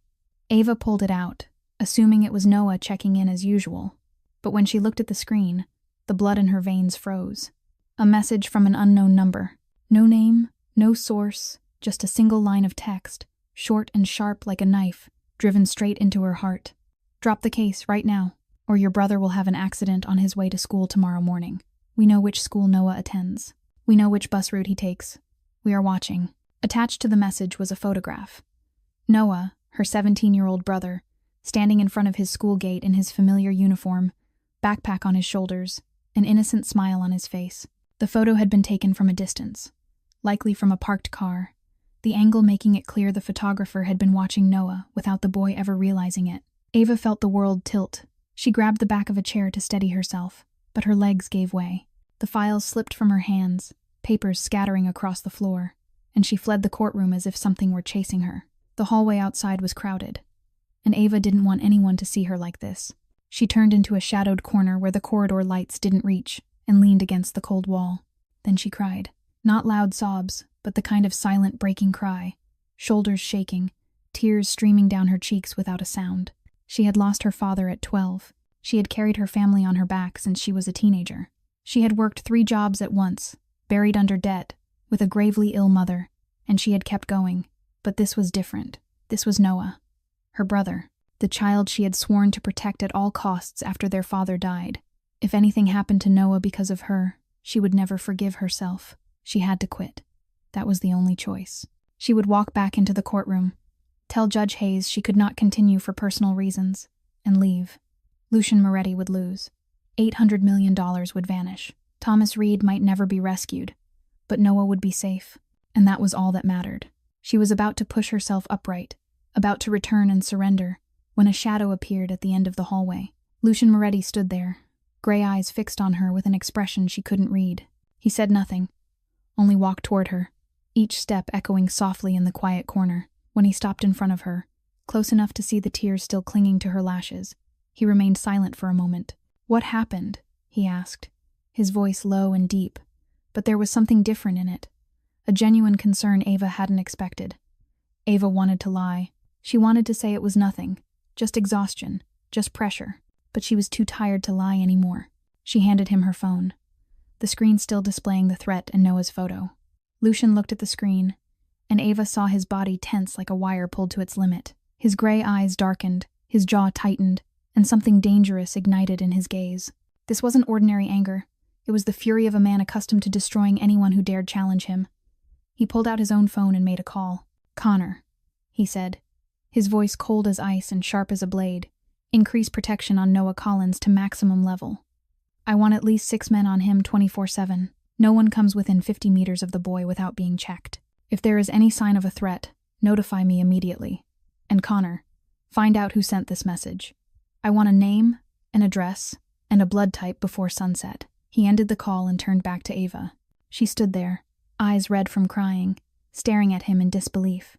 Ava pulled it out, assuming it was Noah checking in as usual. But when she looked at the screen, the blood in her veins froze. A message from an unknown number. No name, no source, just a single line of text, short and sharp like a knife, driven straight into her heart. Drop the case right now, or your brother will have an accident on his way to school tomorrow morning. We know which school Noah attends. We know which bus route he takes. We are watching. Attached to the message was a photograph. Noah, her 17-year-old brother, standing in front of his school gate in his familiar uniform, backpack on his shoulders, an innocent smile on his face. The photo had been taken from a distance, likely from a parked car, the angle making it clear the photographer had been watching Noah without the boy ever realizing it. Ava felt the world tilt. She grabbed the back of a chair to steady herself, but her legs gave way. The files slipped from her hands, papers scattering across the floor, and she fled the courtroom as if something were chasing her. The hallway outside was crowded, and Ava didn't want anyone to see her like this. She turned into a shadowed corner where the corridor lights didn't reach and leaned against the cold wall. Then she cried. Not loud sobs, but the kind of silent breaking cry, shoulders shaking, tears streaming down her cheeks without a sound. She had lost her father at 12. She had carried her family on her back since she was a teenager. She had worked 3 jobs at once, buried under debt, with a gravely ill mother, and she had kept going. But this was different. This was Noah, her brother, the child she had sworn to protect at all costs after their father died. If anything happened to Noah because of her, she would never forgive herself. She had to quit. That was the only choice. She would walk back into the courtroom, tell Judge Hayes she could not continue for personal reasons, and leave. Lucian Moretti would lose. $800 million would vanish. Thomas Reed might never be rescued, but Noah would be safe, and that was all that mattered. She was about to push herself upright, about to return and surrender, when a shadow appeared at the end of the hallway. Lucian Moretti stood there, gray eyes fixed on her with an expression she couldn't read. He said nothing, only walked toward her, each step echoing softly in the quiet corner. When he stopped in front of her, close enough to see the tears still clinging to her lashes, he remained silent for a moment. "What happened?" he asked, his voice low and deep, but there was something different in it, a genuine concern Ava hadn't expected. Ava wanted to lie. She wanted to say it was nothing, just exhaustion, just pressure, but she was too tired to lie anymore. She handed him her phone, the screen still displaying the threat and Noah's photo. Lucian looked at the screen, and Ava saw his body tense like a wire pulled to its limit. His gray eyes darkened, his jaw tightened, and something dangerous ignited in his gaze. This wasn't ordinary anger. It was the fury of a man accustomed to destroying anyone who dared challenge him. He pulled out his own phone and made a call. "Connor," he said, his voice cold as ice and sharp as a blade. "Increase protection on Noah Collins to maximum level. I want at least 6 men on him 24/7. No one comes within 50 meters of the boy without being checked. If there is any sign of a threat, notify me immediately. And Connor, find out who sent this message. I want a name, an address, and a blood type before sunset." He ended the call and turned back to Ava. She stood there, eyes red from crying, staring at him in disbelief.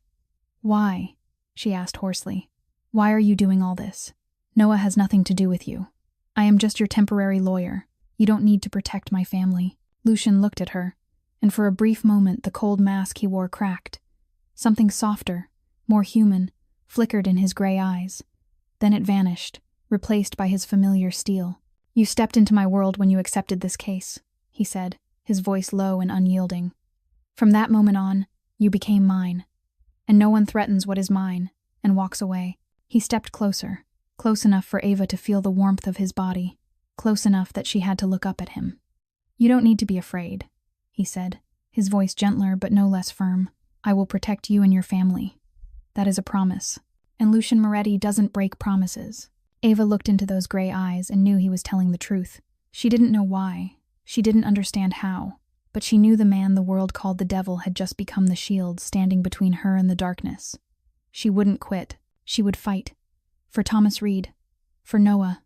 "Why?" she asked hoarsely. "Why are you doing all this? Noah has nothing to do with you. I am just your temporary lawyer. You don't need to protect my family." Lucian looked at her, and for a brief moment the cold mask he wore cracked. Something softer, more human, flickered in his gray eyes. Then it vanished, replaced by his familiar steel. "You stepped into my world when you accepted this case," he said, his voice low and unyielding. "From that moment on, you became mine. And no one threatens what is mine," and walks away. He stepped closer, close enough for Ava to feel the warmth of his body, close enough that she had to look up at him. "You don't need to be afraid," he said, his voice gentler but no less firm. "I will protect you and your family. That is a promise. And Lucian Moretti doesn't break promises." Ava looked into those gray eyes and knew he was telling the truth. She didn't know why. She didn't understand how. But she knew the man the world called the devil had just become the shield standing between her and the darkness. She wouldn't quit. She would fight. For Thomas Reed. For Noah.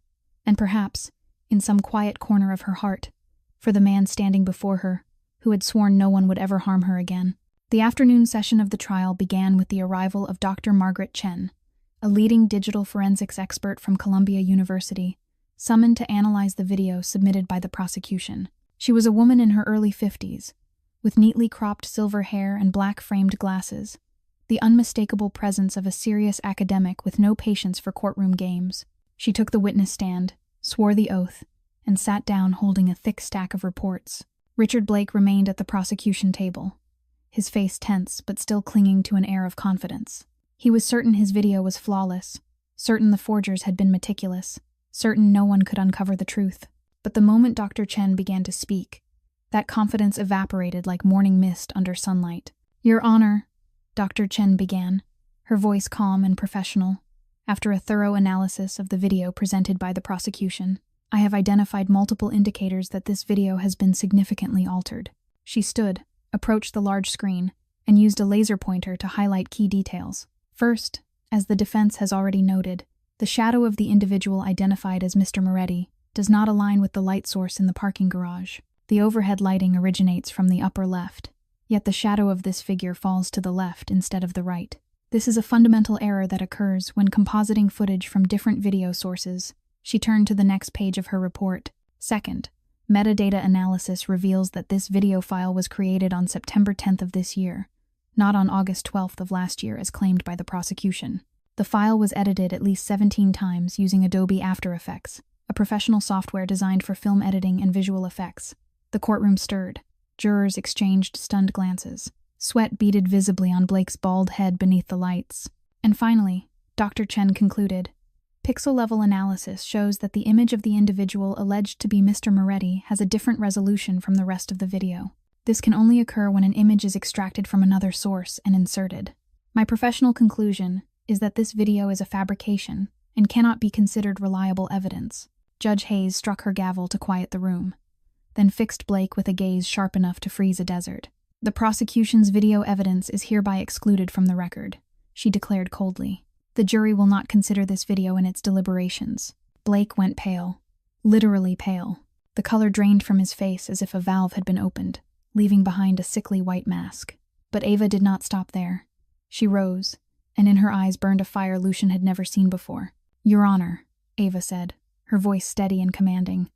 And perhaps, in some quiet corner of her heart, for the man standing before her, who had sworn no one would ever harm her again. The afternoon session of the trial began with the arrival of Dr. Margaret Chen, a leading digital forensics expert from Columbia University, summoned to analyze the video submitted by the prosecution. She was a woman in her early 50s, with neatly cropped silver hair and black-framed glasses, the unmistakable presence of a serious academic with no patience for courtroom games. She took the witness stand, swore the oath, and sat down holding a thick stack of reports. Richard Blake remained at the prosecution table, his face tense but still clinging to an air of confidence. He was certain his video was flawless, certain the forgers had been meticulous, certain no one could uncover the truth. But the moment Dr. Chen began to speak, that confidence evaporated like morning mist under sunlight. "Your Honor," Dr. Chen began, her voice calm and professional, after a thorough analysis of the video presented by the prosecution. "I have identified multiple indicators that this video has been significantly altered." She stood, approached the large screen, and used a laser pointer to highlight key details. First, as the defense has already noted, the shadow of the individual identified as Mr. Moretti does not align with the light source in the parking garage. The overhead lighting originates from the upper left, yet the shadow of this figure falls to the left instead of the right. This is a fundamental error that occurs when compositing footage from different video sources. She turned to the next page of her report. Second, metadata analysis reveals that this video file was created on September 10th of this year, not on August 12th of last year as claimed by the prosecution. The file was edited at least 17 times using Adobe After Effects, a professional software designed for film editing and visual effects. The courtroom stirred. Jurors exchanged stunned glances. Sweat beaded visibly on Blake's bald head beneath the lights. And finally, Dr. Chen concluded, "Pixel-level analysis shows that the image of the individual alleged to be Mr. Moretti has a different resolution from the rest of the video. This can only occur when an image is extracted from another source and inserted. My professional conclusion is that this video is a fabrication and cannot be considered reliable evidence." Judge Hayes struck her gavel to quiet the room, then fixed Blake with a gaze sharp enough to freeze a desert. "The prosecution's video evidence is hereby excluded from the record," she declared coldly. "The jury will not consider this video in its deliberations." Blake went pale, literally pale. The color drained from his face as if a valve had been opened, leaving behind a sickly white mask. But Ava did not stop there. She rose, and in her eyes burned a fire Lucian had never seen before. "Your Honor," Ava said, her voice steady and commanding,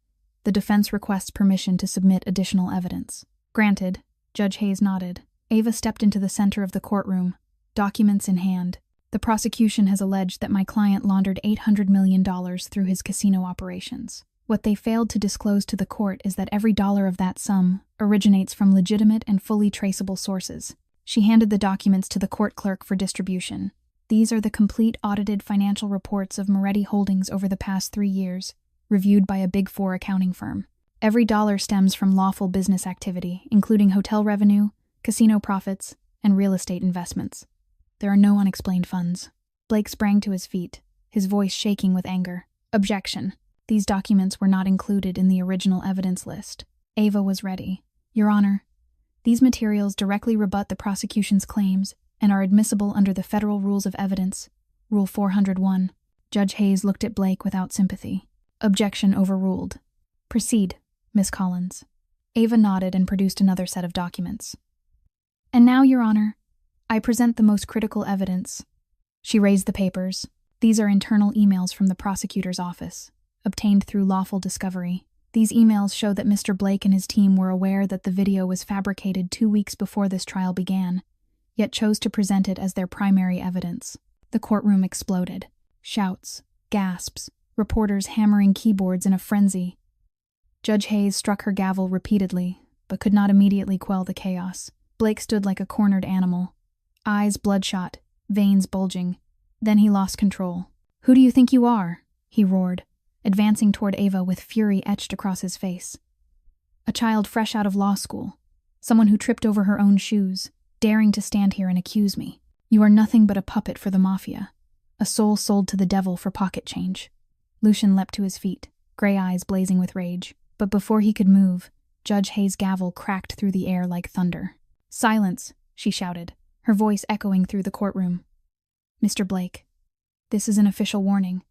"the defense requests permission to submit additional evidence." "Granted," Judge Hayes nodded. Ava stepped into the center of the courtroom, documents in hand. "The prosecution has alleged that my client laundered $800 million through his casino operations. What they failed to disclose to the court is that every dollar of that sum originates from legitimate and fully traceable sources." She handed the documents to the court clerk for distribution. "These are the complete audited financial reports of Moretti Holdings over the past 3 years, reviewed by a Big Four accounting firm. Every dollar stems from lawful business activity, including hotel revenue, casino profits, and real estate investments. There are no unexplained funds." Blake sprang to his feet, his voice shaking with anger. "Objection. These documents were not included in the original evidence list." Ava was ready. "Your Honor, these materials directly rebut the prosecution's claims and are admissible under the Federal Rules of Evidence, Rule 401. Judge Hayes looked at Blake without sympathy. "Objection overruled. Proceed, Miss Collins." Ava nodded and produced another set of documents. "And now, Your Honor, I present the most critical evidence." She raised the papers. "These are internal emails from the prosecutor's office, obtained through lawful discovery. These emails show that Mr. Blake and his team were aware that the video was fabricated 2 weeks before this trial began, yet chose to present it as their primary evidence." The courtroom exploded. Shouts, gasps, reporters hammering keyboards in a frenzy. Judge Hayes struck her gavel repeatedly, but could not immediately quell the chaos. Blake stood like a cornered animal, eyes bloodshot, veins bulging. Then he lost control. "Who do you think you are?" he roared, advancing toward Ava with fury etched across his face. "A child fresh out of law school, someone who tripped over her own shoes, daring to stand here and accuse me. You are nothing but a puppet for the Mafia, a soul sold to the devil for pocket change." Lucian leapt to his feet, gray eyes blazing with rage. But before he could move, Judge Hayes' gavel cracked through the air like thunder. "Silence," she shouted, her voice echoing through the courtroom. "Mr. Blake, this is an official warning.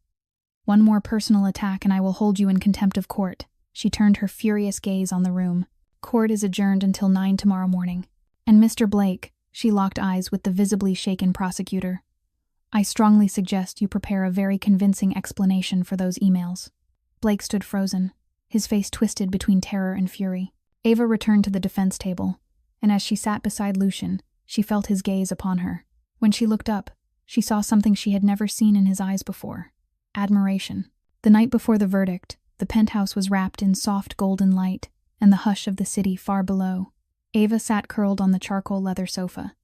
One more personal attack and I will hold you in contempt of court." She turned her furious gaze on the room. "Court is adjourned until 9 tomorrow morning. And Mr. Blake," She locked eyes with the visibly shaken prosecutor. "I strongly suggest you prepare a very convincing explanation for those emails." Blake stood frozen, his face twisted between terror and fury. Ava returned to the defense table, and as she sat beside Lucian, she felt his gaze upon her. When she looked up, she saw something she had never seen in his eyes before: admiration. The night before the verdict, the penthouse was wrapped in soft golden light, and the hush of the city far below. Ava sat curled on the charcoal leather sofa,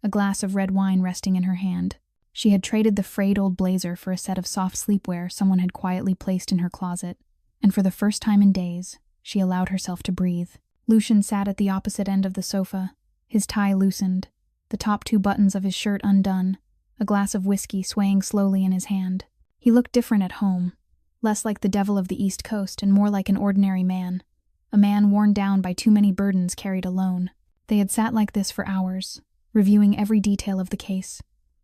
a glass of red wine resting in her hand. She had traded the frayed old blazer for a set of soft sleepwear someone had quietly placed in her closet, and for the first time in days, she allowed herself to breathe. Lucian sat at the opposite end of the sofa, his tie loosened, the top 2 buttons of his shirt undone, a glass of whiskey swaying slowly in his hand. He looked different at home, less like the devil of the East Coast and more like an ordinary man, a man worn down by too many burdens carried alone. They had sat like this for hours, reviewing every detail of the case,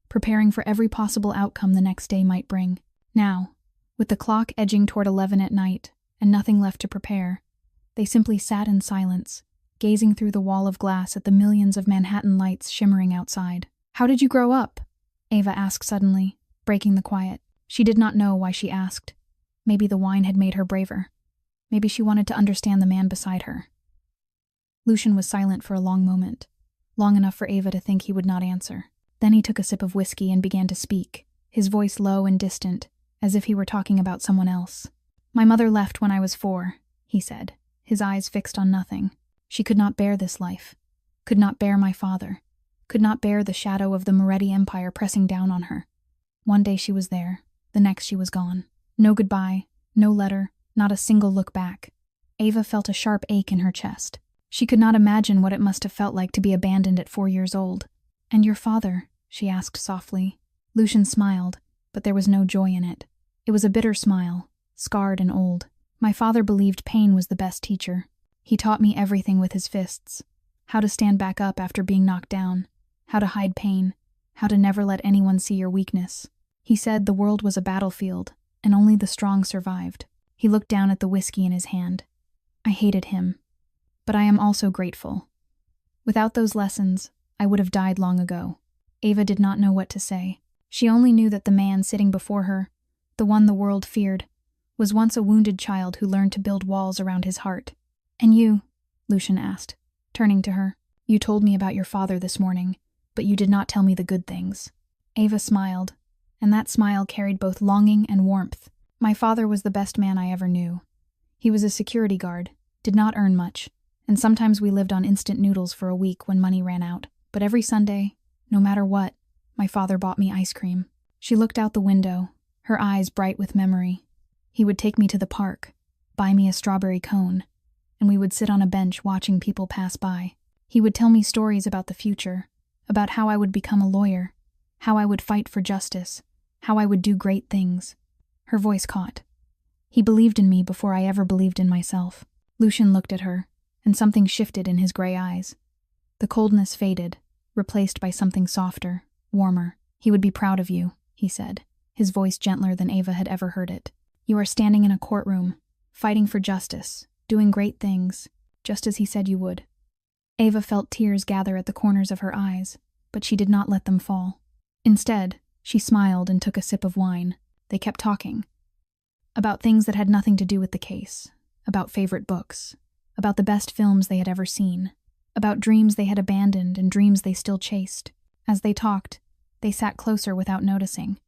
preparing for every possible outcome the next day might bring. Now, with the clock edging toward 11 at night and nothing left to prepare, they simply sat in silence, gazing through the wall of glass at the millions of Manhattan lights shimmering outside. "How did you grow up?" Ava asked suddenly, breaking the quiet. She did not know why she asked. Maybe the wine had made her braver. Maybe she wanted to understand the man beside her. Lucian was silent for a long moment, long enough for Ava to think he would not answer. Then he took a sip of whiskey and began to speak, his voice low and distant, as if he were talking about someone else. "My mother left when I was 4, he said, his eyes fixed on nothing. She could not bear this life, could not bear my father, could not bear the shadow of the Moretti Empire pressing down on her. One day she was there, the next she was gone. No goodbye, no letter, not a single look back." Ava felt a sharp ache in her chest. She could not imagine what it must have felt like to be abandoned at 4 years old. "And your father?" she asked softly. Lucian smiled, but there was no joy in it. It was a bitter smile, scarred and old. "My father believed pain was the best teacher. He taught me everything with his fists. How to stand back up after being knocked down, how to hide pain, how to never let anyone see your weakness. He said the world was a battlefield, and only the strong survived." He looked down at the whiskey in his hand. "I hated him, but I am also grateful. Without those lessons, I would have died long ago." Ava did not know what to say. She only knew that the man sitting before her, the one the world feared, was once a wounded child who learned to build walls around his heart. "And you?" Lucian asked, turning to her. "You told me about your father this morning, but you did not tell me the good things." Ava smiled, and that smile carried both longing and warmth. "My father was the best man I ever knew. He was a security guard, did not earn much, and sometimes we lived on instant noodles for a week when money ran out. But every Sunday, no matter what, my father bought me ice cream." She looked out the window, her eyes bright with memory. "He would take me to the park, buy me a strawberry cone, and we would sit on a bench watching people pass by. He would tell me stories about the future, about how I would become a lawyer, how I would fight for justice, how I would do great things." Her voice caught. "He believed in me before I ever believed in myself." Lucian looked at her, and something shifted in his gray eyes. The coldness faded, replaced by something softer, warmer. "He would be proud of you," he said, his voice gentler than Ava had ever heard it. "You are standing in a courtroom, fighting for justice, doing great things, just as he said you would." Ava felt tears gather at the corners of her eyes, but she did not let them fall. Instead, she smiled and took a sip of wine. They kept talking. About things that had nothing to do with the case, about favorite books, about the best films they had ever seen, about dreams they had abandoned and dreams they still chased. As they talked, they sat closer without noticing,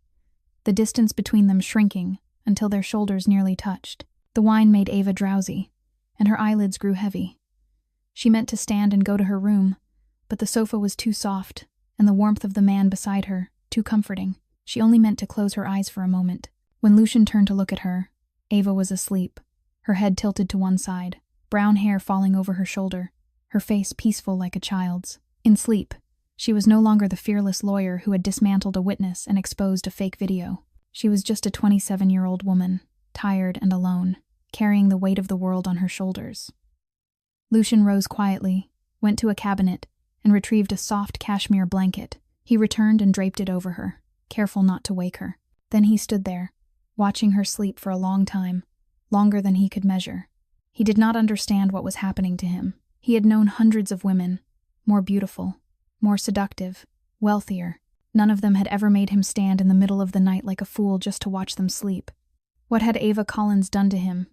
the distance between them shrinking until their shoulders nearly touched. The wine made Ava drowsy, and her eyelids grew heavy. She meant to stand and go to her room, but the sofa was too soft, and the warmth of the man beside her too comforting. She only meant to close her eyes for a moment. When Lucian turned to look at her, Ava was asleep, her head tilted to one side, brown hair falling over her shoulder, her face peaceful like a child's. In sleep, she was no longer the fearless lawyer who had dismantled a witness and exposed a fake video. She was just a 27-year-old woman, tired and alone, carrying the weight of the world on her shoulders. Lucian rose quietly, went to a cabinet, and retrieved a soft cashmere blanket. He returned and draped it over her, careful not to wake her. Then he stood there, watching her sleep for a long time, longer than he could measure. He did not understand what was happening to him. He had known hundreds of women, more beautiful, more seductive, wealthier. None of them had ever made him stand in the middle of the night like a fool just to watch them sleep. What had Ava Collins done to him?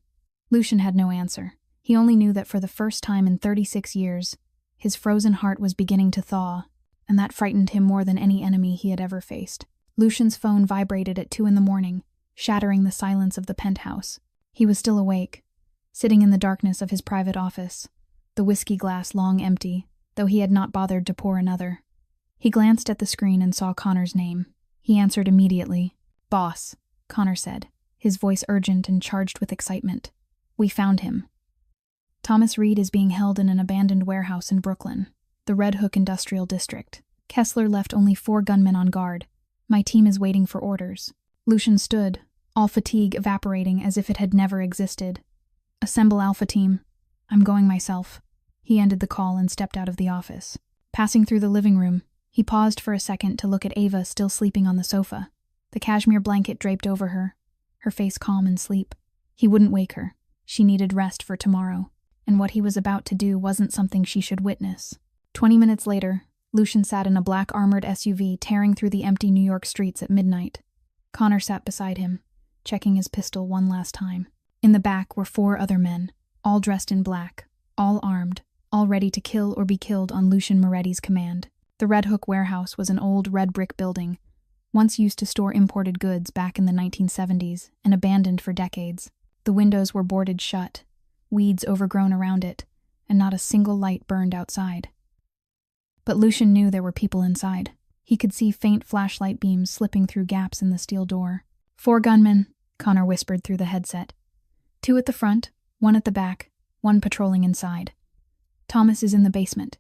Lucian had no answer. He only knew that for the first time in 36 years, his frozen heart was beginning to thaw, and that frightened him more than any enemy he had ever faced. Lucian's phone vibrated at 2 a.m, shattering the silence of the penthouse. He was still awake, sitting in the darkness of his private office, the whiskey glass long empty, though he had not bothered to pour another. He glanced at the screen and saw Connor's name. He answered immediately. "Boss," Connor said, his voice urgent and charged with excitement. "We found him. Thomas Reed is being held in an abandoned warehouse in Brooklyn, the Red Hook Industrial District. Kessler left only 4 gunmen on guard. My team is waiting for orders." Lucian stood, all fatigue evaporating as if it had never existed. "Assemble Alpha Team. I'm going myself." He ended the call and stepped out of the office. Passing through the living room, he paused for a second to look at Ava still sleeping on the sofa, the cashmere blanket draped over her face calm in sleep. He wouldn't wake her. She needed rest for tomorrow, and what he was about to do wasn't something she should witness. 20 minutes later, Lucian sat in a black armored SUV tearing through the empty New York streets at midnight. Connor sat beside him, checking his pistol one last time. In the back were 4 other men, all dressed in black, all armed, all ready to kill or be killed on Lucian Moretti's command. The Red Hook warehouse was an old red brick building, once used to store imported goods back in the 1970s and abandoned for decades. The windows were boarded shut, weeds overgrown around it, and not a single light burned outside. But Lucian knew there were people inside. He could see faint flashlight beams slipping through gaps in the steel door. 4 gunmen, Connor whispered through the headset. 2 at the front, 1 at the back, 1 patrolling inside. Thomas is in the basement.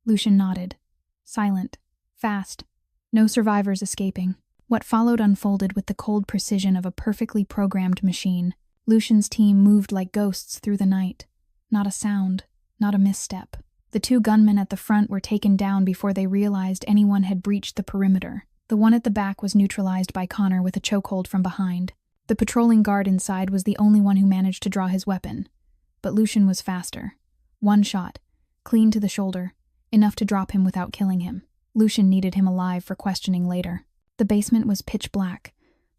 Lucian nodded. Silent. Fast. No survivors escaping. What followed unfolded with the cold precision of a perfectly programmed machine. Lucian's team moved like ghosts through the night. Not a sound. Not a misstep. The 2 gunmen at the front were taken down before they realized anyone had breached the perimeter. The one at the back was neutralized by Connor with a chokehold from behind. The patrolling guard inside was the only one who managed to draw his weapon. But Lucian was faster. 1 shot, clean to the shoulder, enough to drop him without killing him. Lucian needed him alive for questioning later. The basement was pitch black,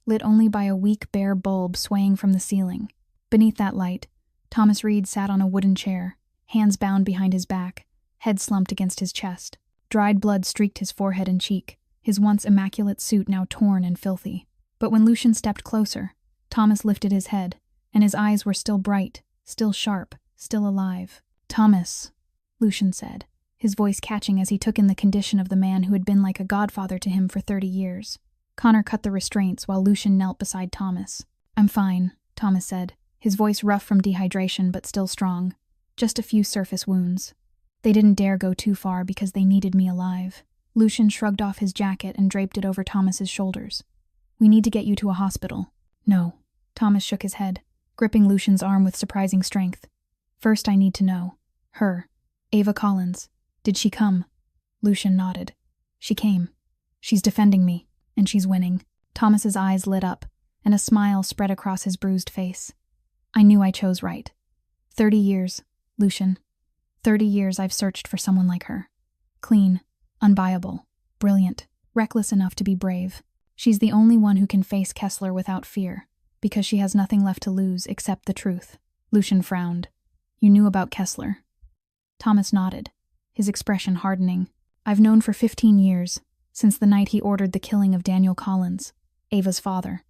lit only by a weak bare bulb swaying from the ceiling. Beneath that light, Thomas Reed sat on a wooden chair, hands bound behind his back, head slumped against his chest. Dried blood streaked his forehead and cheek, his once immaculate suit now torn and filthy. But when Lucian stepped closer, Thomas lifted his head, and his eyes were still bright, still sharp, still alive. "Thomas," Lucian said, his voice catching as he took in the condition of the man who had been like a godfather to him for 30 years. Connor cut the restraints while Lucian knelt beside Thomas. "I'm fine," Thomas said, his voice rough from dehydration but still strong. "Just a few surface wounds. They didn't dare go too far because they needed me alive." Lucian shrugged off his jacket and draped it over Thomas's shoulders. "We need to get you to a hospital." "No." Thomas shook his head, gripping Lucian's arm with surprising strength. "First I need to know. Her. Ava Collins. Did she come?" Lucian nodded. "She came. She's defending me, and she's winning." Thomas's eyes lit up, and a smile spread across his bruised face. "I knew I chose right. 30 years, Lucian. 30 years I've searched for someone like her. Clean, unbuyable, brilliant, reckless enough to be brave. She's the only one who can face Kessler without fear, because she has nothing left to lose except the truth." Lucian frowned. "You knew about Kessler?" Thomas nodded, his expression hardening. "I've known for 15 years, since the night he ordered the killing of Daniel Collins, Ava's father.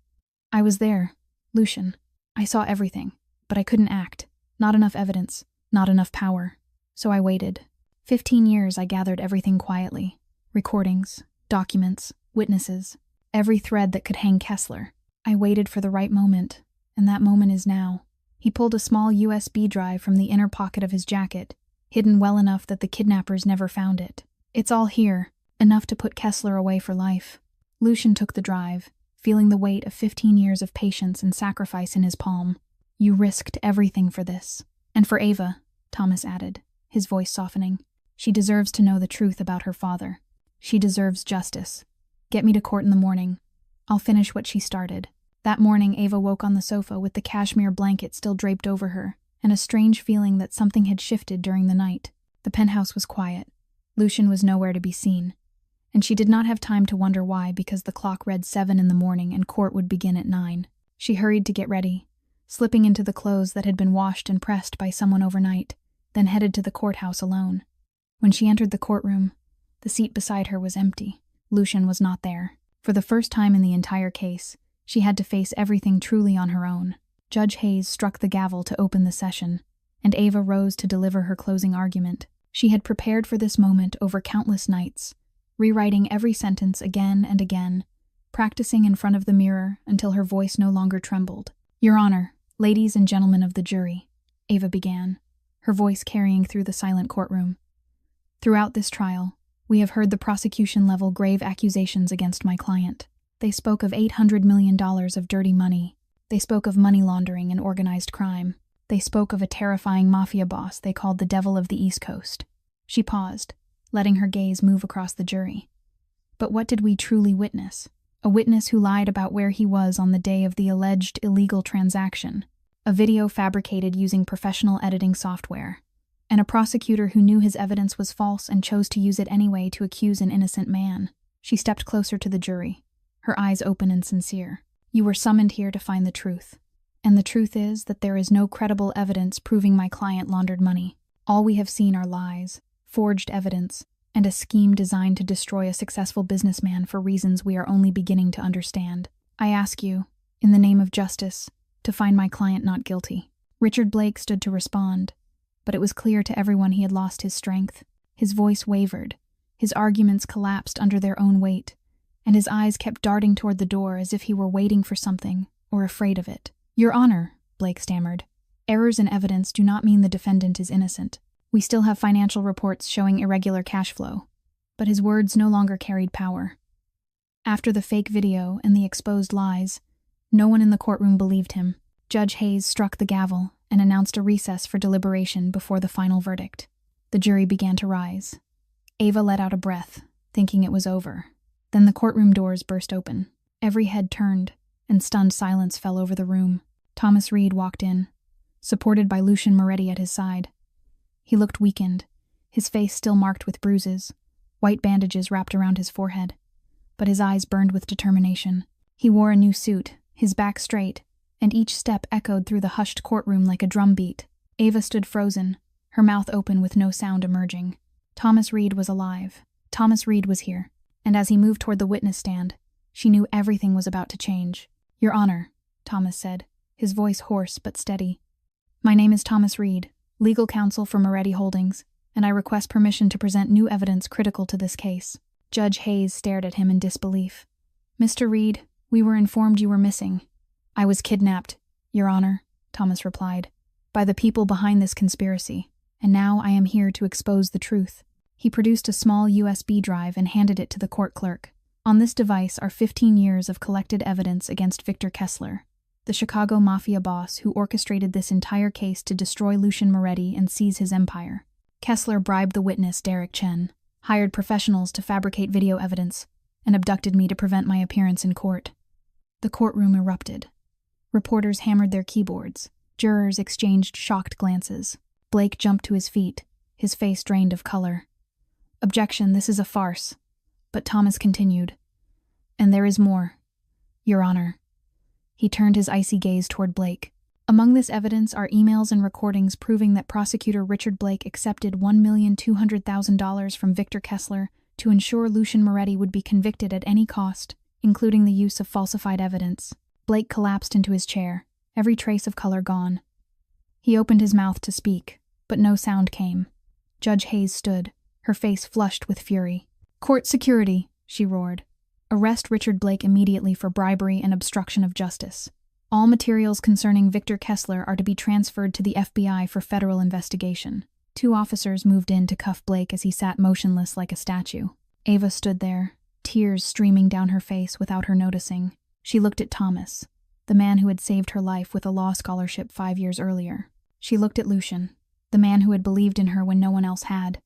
I was there, Lucian. I saw everything, but I couldn't act. Not enough evidence, not enough power. So I waited. 15 years I gathered everything quietly. Recordings, documents, witnesses, every thread that could hang Kessler. I waited for the right moment, and that moment is now." He pulled a small USB drive from the inner pocket of his jacket, hidden well enough that the kidnappers never found it. "It's all here, enough to put Kessler away for life." Lucian took the drive, feeling the weight of 15 years of patience and sacrifice in his palm. "You risked everything for this. And for Ava," Thomas added, his voice softening. "She deserves to know the truth about her father. She deserves justice. Get me to court in the morning. I'll finish what she started." That morning, Ava woke on the sofa with the cashmere blanket still draped over her, and a strange feeling that something had shifted during the night. The penthouse was quiet. Lucian was nowhere to be seen, and she did not have time to wonder why, because the clock read 7 in the morning and court would begin at 9. She hurried to get ready, slipping into the clothes that had been washed and pressed by someone overnight, then headed to the courthouse alone. When she entered the courtroom, the seat beside her was empty. Lucian was not there. For the first time in the entire case, she had to face everything truly on her own. Judge Hayes struck the gavel to open the session, and Ava rose to deliver her closing argument. She had prepared for this moment over countless nights, rewriting every sentence again and again, practicing in front of the mirror until her voice no longer trembled. "Your Honor, ladies and gentlemen of the jury," Ava began, her voice carrying through the silent courtroom. "Throughout this trial, we have heard the prosecution level grave accusations against my client. They spoke of $800 million of dirty money. They spoke of money laundering and organized crime. They spoke of a terrifying mafia boss they called the Devil of the East Coast." She paused, letting her gaze move across the jury. But what did we truly witness? A witness who lied about where he was on the day of the alleged illegal transaction, a video fabricated using professional editing software, and a prosecutor who knew his evidence was false and chose to use it anyway to accuse an innocent man. She stepped closer to the jury, her eyes open and sincere. "You were summoned here to find the truth. And the truth is that there is no credible evidence proving my client laundered money. All we have seen are lies, forged evidence, and a scheme designed to destroy a successful businessman for reasons we are only beginning to understand. I ask you, in the name of justice, to find my client not guilty." Richard Blake stood to respond, but it was clear to everyone he had lost his strength. His voice wavered, his arguments collapsed under their own weight, and his eyes kept darting toward the door as if he were waiting for something or afraid of it. "Your Honor," Blake stammered, "errors in evidence do not mean the defendant is innocent. We still have financial reports showing irregular cash flow." But his words no longer carried power. After the fake video and the exposed lies, no one in the courtroom believed him. Judge Hayes struck the gavel and announced a recess for deliberation before the final verdict. The jury began to rise. Ava let out a breath, thinking it was over. Then the courtroom doors burst open. Every head turned, and stunned silence fell over the room. Thomas Reed walked in, supported by Lucian Moretti at his side. He looked weakened, his face still marked with bruises, white bandages wrapped around his forehead, but his eyes burned with determination. He wore a new suit, his back straight, and each step echoed through the hushed courtroom like a drumbeat. Ava stood frozen, her mouth open with no sound emerging. Thomas Reed was alive. Thomas Reed was here, and as he moved toward the witness stand, she knew everything was about to change. "Your Honor," Thomas said, his voice hoarse but steady. "My name is Thomas Reed, legal counsel for Moretti Holdings, and I request permission to present new evidence critical to this case." Judge Hayes stared at him in disbelief. "Mr. Reed, we were informed you were missing." "I was kidnapped, Your Honor," Thomas replied, "by the people behind this conspiracy, and now I am here to expose the truth." He produced a small USB drive and handed it to the court clerk. On this device are 15 years of collected evidence against Victor Kessler, the Chicago Mafia boss who orchestrated this entire case to destroy Lucian Moretti and seize his empire. Kessler bribed the witness Derek Chen, hired professionals to fabricate video evidence, and abducted me to prevent my appearance in court. The courtroom erupted. Reporters hammered their keyboards. Jurors exchanged shocked glances. Blake jumped to his feet, his face drained of color. "Objection, this is a farce." But Thomas continued. "And there is more, Your Honor." He turned his icy gaze toward Blake. "Among this evidence are emails and recordings proving that prosecutor Richard Blake accepted $1,200,000 from Victor Kessler to ensure Lucian Moretti would be convicted at any cost, including the use of falsified evidence." Blake collapsed into his chair, every trace of color gone. He opened his mouth to speak, but no sound came. Judge Hayes stood, her face flushed with fury. "Court security," she roared. "Arrest Richard Blake immediately for bribery and obstruction of justice. All materials concerning Victor Kessler are to be transferred to the FBI for federal investigation." 2 officers moved in to cuff Blake as he sat motionless like a statue. Ava stood there, tears streaming down her face without her noticing. She looked at Thomas, the man who had saved her life with a law scholarship 5 years earlier. She looked at Lucian, the man who had believed in her when no one else had,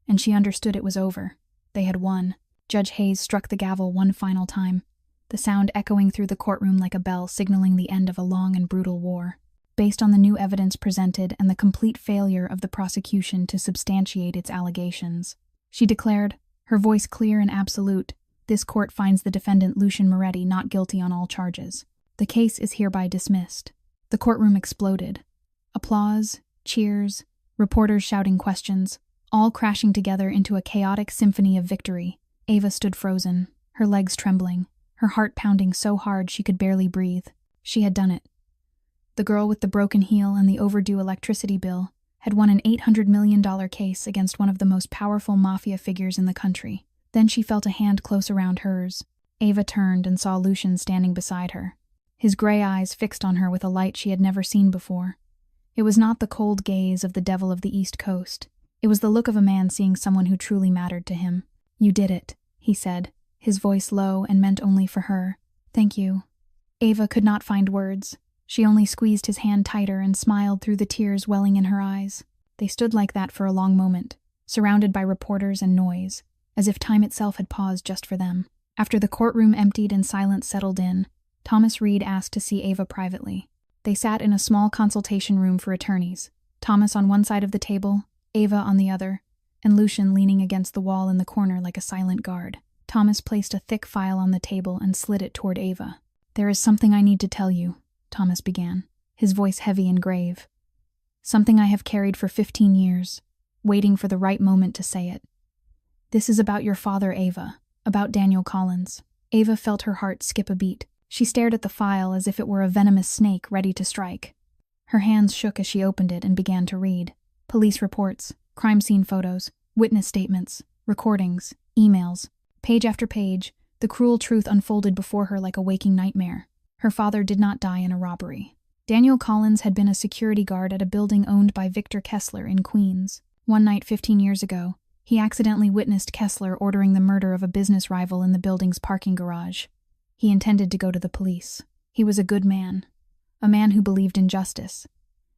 and she understood it was over. They had won. Judge Hayes struck the gavel one final time, the sound echoing through the courtroom like a bell signaling the end of a long and brutal war. Based on the new evidence presented and the complete failure of the prosecution to substantiate its allegations, she declared, her voice clear and absolute. "This court finds the defendant Lucian Moretti not guilty on all charges. The case is hereby dismissed." The courtroom exploded. Applause, cheers, reporters shouting questions, all crashing together into a chaotic symphony of victory. Ava stood frozen, her legs trembling, her heart pounding so hard she could barely breathe. She had done it. The girl with the broken heel and the overdue electricity bill had won an $800 million case against one of the most powerful mafia figures in the country. Then she felt a hand close around hers. Ava turned and saw Lucian standing beside her, his gray eyes fixed on her with a light she had never seen before. It was not the cold gaze of the devil of the East Coast. It was the look of a man seeing someone who truly mattered to him. "You did it," he said, his voice low and meant only for her. "Thank you." Ava could not find words. She only squeezed his hand tighter and smiled through the tears welling in her eyes. They stood like that for a long moment, surrounded by reporters and noise, as if time itself had paused just for them. After the courtroom emptied and silence settled in, Thomas Reed asked to see Ava privately. They sat in a small consultation room for attorneys, Thomas on one side of the table, Ava on the other, and Lucian leaning against the wall in the corner like a silent guard. Thomas placed a thick file on the table and slid it toward Ava. "There is something I need to tell you," Thomas began, his voice heavy and grave. "Something I have carried for 15 years, waiting for the right moment to say it. This is about your father, Ava, about Daniel Collins." Ava felt her heart skip a beat. She stared at the file as if it were a venomous snake ready to strike. Her hands shook as she opened it and began to read. Police reports, crime scene photos, witness statements, recordings, emails. Page after page, the cruel truth unfolded before her like a waking nightmare. Her father did not die in a robbery. Daniel Collins had been a security guard at a building owned by Victor Kessler in Queens. One night 15 years ago, he accidentally witnessed Kessler ordering the murder of a business rival in the building's parking garage. He intended to go to the police. He was a good man, a man who believed in justice,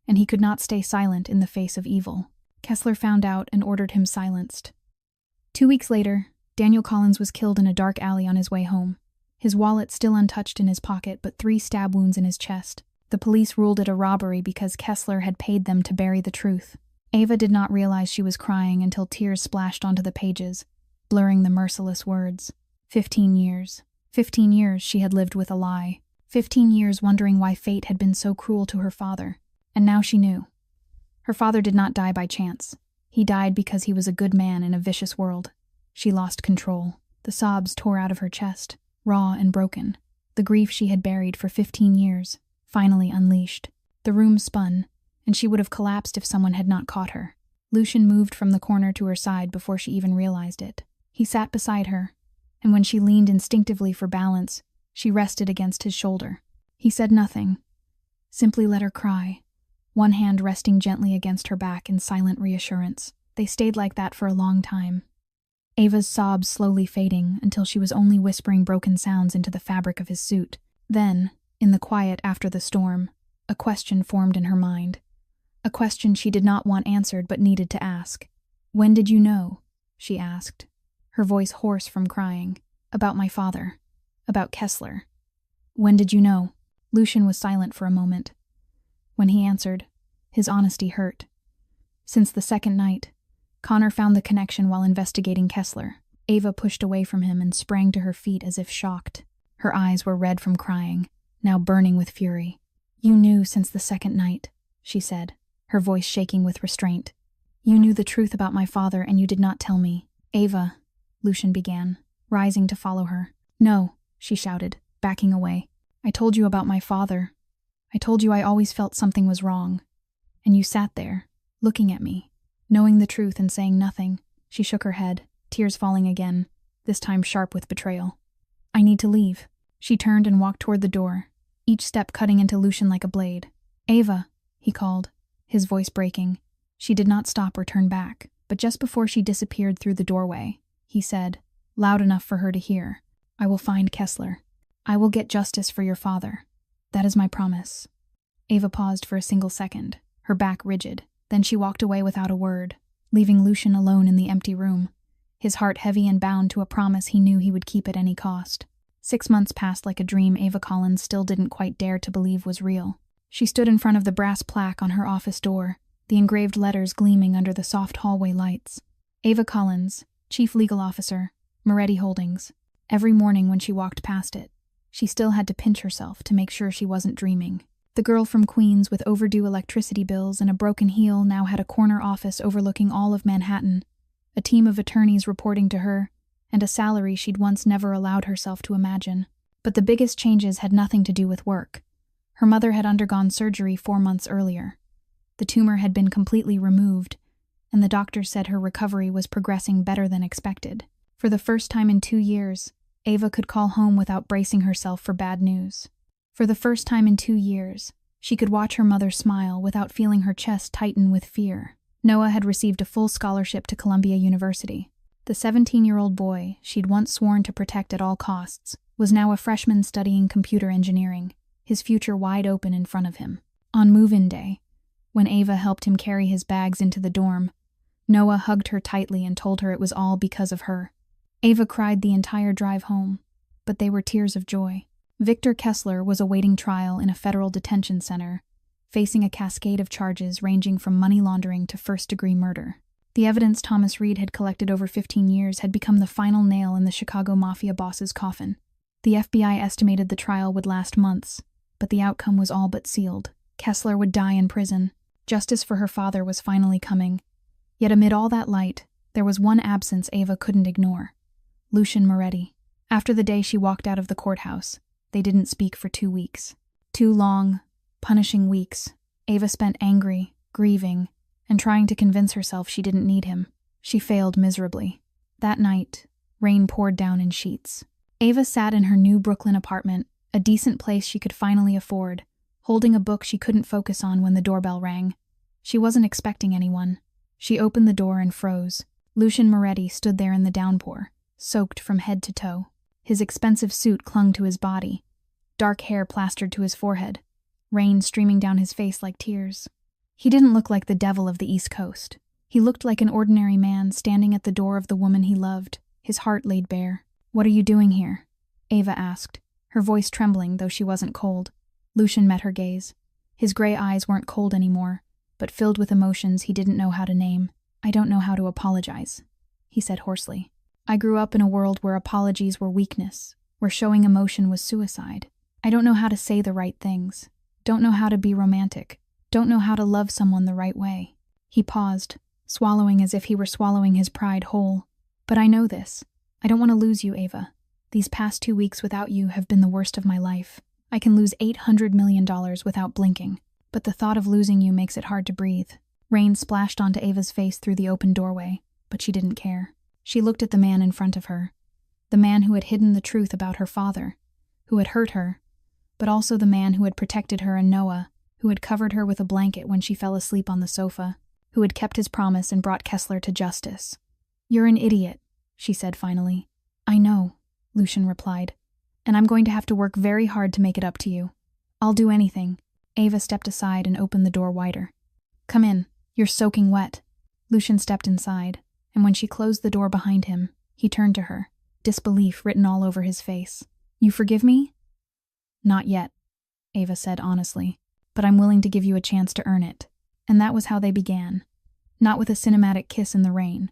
and he could not stay silent in the face of evil. Kessler found out and ordered him silenced. 2 weeks later, Daniel Collins was killed in a dark alley on his way home, his wallet still untouched in his pocket but 3 stab wounds in his chest. The police ruled it a robbery because Kessler had paid them to bury the truth. Ava did not realize she was crying until tears splashed onto the pages, blurring the merciless words. 15 years. 15 years she had lived with a lie. 15 years wondering why fate had been so cruel to her father. And now she knew. Her father did not die by chance. He died because he was a good man in a vicious world. She lost control. The sobs tore out of her chest, raw and broken. The grief she had buried for 15 years, finally unleashed. The room spun, and she would have collapsed if someone had not caught her. Lucian moved from the corner to her side before she even realized it. He sat beside her, and when she leaned instinctively for balance, she rested against his shoulder. He said nothing, simply let her cry, one hand resting gently against her back in silent reassurance. They stayed like that for a long time. Ava's sobs slowly fading until she was only whispering broken sounds into the fabric of his suit. Then, in the quiet after the storm, a question formed in her mind. A question she did not want answered but needed to ask. "When did you know?" she asked, her voice hoarse from crying. "About my father. About Kessler. When did you know?" Lucian was silent for a moment. When he answered, his honesty hurt. "Since the second night. Connor found the connection while investigating Kessler." Ava pushed away from him and sprang to her feet as if shocked. Her eyes were red from crying, now burning with fury. "You knew since the second night," she said, her voice shaking with restraint. "You knew the truth about my father and you did not tell me." "Ava," Lucian began, rising to follow her. "No," she shouted, backing away. "I told you about my father. I told you I always felt something was wrong. And you sat there, looking at me, knowing the truth and saying nothing." She shook her head, tears falling again, this time sharp with betrayal. "I need to leave." She turned and walked toward the door, each step cutting into Lucian like a blade. "Ava," he called, his voice breaking. She did not stop or turn back, but just before she disappeared through the doorway, he said, loud enough for her to hear, "I will find Kessler. I will get justice for your father. That is my promise." Ava paused for a single second, her back rigid. Then she walked away without a word, leaving Lucian alone in the empty room, his heart heavy and bound to a promise he knew he would keep at any cost. 6 months passed like a dream Ava Collins still didn't quite dare to believe was real. She stood in front of the brass plaque on her office door, the engraved letters gleaming under the soft hallway lights. Ava Collins, Chief Legal Officer, Moretti Holdings. Every morning when she walked past it, she still had to pinch herself to make sure she wasn't dreaming. The girl from Queens with overdue electricity bills and a broken heel now had a corner office overlooking all of Manhattan, a team of attorneys reporting to her, and a salary she'd once never allowed herself to imagine. But the biggest changes had nothing to do with work. Her mother had undergone surgery 4 months earlier. The tumor had been completely removed, and the doctor said her recovery was progressing better than expected. For the first time in 2 years, Ava could call home without bracing herself for bad news. For the first time in 2 years, she could watch her mother smile without feeling her chest tighten with fear. Noah had received a full scholarship to Columbia University. The 17-year-old boy she'd once sworn to protect at all costs was now a freshman studying computer engineering, his future wide open in front of him. On move-in day, when Ava helped him carry his bags into the dorm, Noah hugged her tightly and told her it was all because of her. Ava cried the entire drive home, but they were tears of joy. Victor Kessler was awaiting trial in a federal detention center, facing a cascade of charges ranging from money laundering to first-degree murder. The evidence Thomas Reed had collected over 15 years had become the final nail in the Chicago Mafia boss's coffin. The FBI estimated the trial would last months, but the outcome was all but sealed. Kessler would die in prison. Justice for her father was finally coming. Yet amid all that light, there was one absence Ava couldn't ignore. Lucian Moretti. After the day she walked out of the courthouse, they didn't speak for 2 weeks. 2 long, punishing weeks. Ava spent angry, grieving, and trying to convince herself she didn't need him. She failed miserably. That night, rain poured down in sheets. Ava sat in her new Brooklyn apartment, a decent place she could finally afford, holding a book she couldn't focus on when the doorbell rang. She wasn't expecting anyone. She opened the door and froze. Lucian Moretti stood there in the downpour, soaked from head to toe. His expensive suit clung to his body, dark hair plastered to his forehead, rain streaming down his face like tears. He didn't look like the devil of the East Coast. He looked like an ordinary man standing at the door of the woman he loved, his heart laid bare. "What are you doing here?" Ava asked, her voice trembling though she wasn't cold. Lucian met her gaze. His gray eyes weren't cold anymore, but filled with emotions he didn't know how to name. "I don't know how to apologize," he said hoarsely. "I grew up in a world where apologies were weakness, where showing emotion was suicide. I don't know how to say the right things. Don't know how to be romantic. Don't know how to love someone the right way." He paused, swallowing as if he were swallowing his pride whole. "But I know this. I don't want to lose you, Ava. These past 2 weeks without you have been the worst of my life. I can lose $800 million without blinking, but the thought of losing you makes it hard to breathe." Rain splashed onto Ava's face through the open doorway, but she didn't care. She looked at the man in front of her, the man who had hidden the truth about her father, who had hurt her, but also the man who had protected her and Noah, who had covered her with a blanket when she fell asleep on the sofa, who had kept his promise and brought Kessler to justice. "You're an idiot," she said finally. "I know," Lucian replied, "and I'm going to have to work very hard to make it up to you. I'll do anything." Ava stepped aside and opened the door wider. "Come in. You're soaking wet." Lucian stepped inside, and when she closed the door behind him, he turned to her, disbelief written all over his face. "You forgive me?" "Not yet," Ava said honestly, "but I'm willing to give you a chance to earn it." And that was how they began. Not with a cinematic kiss in the rain,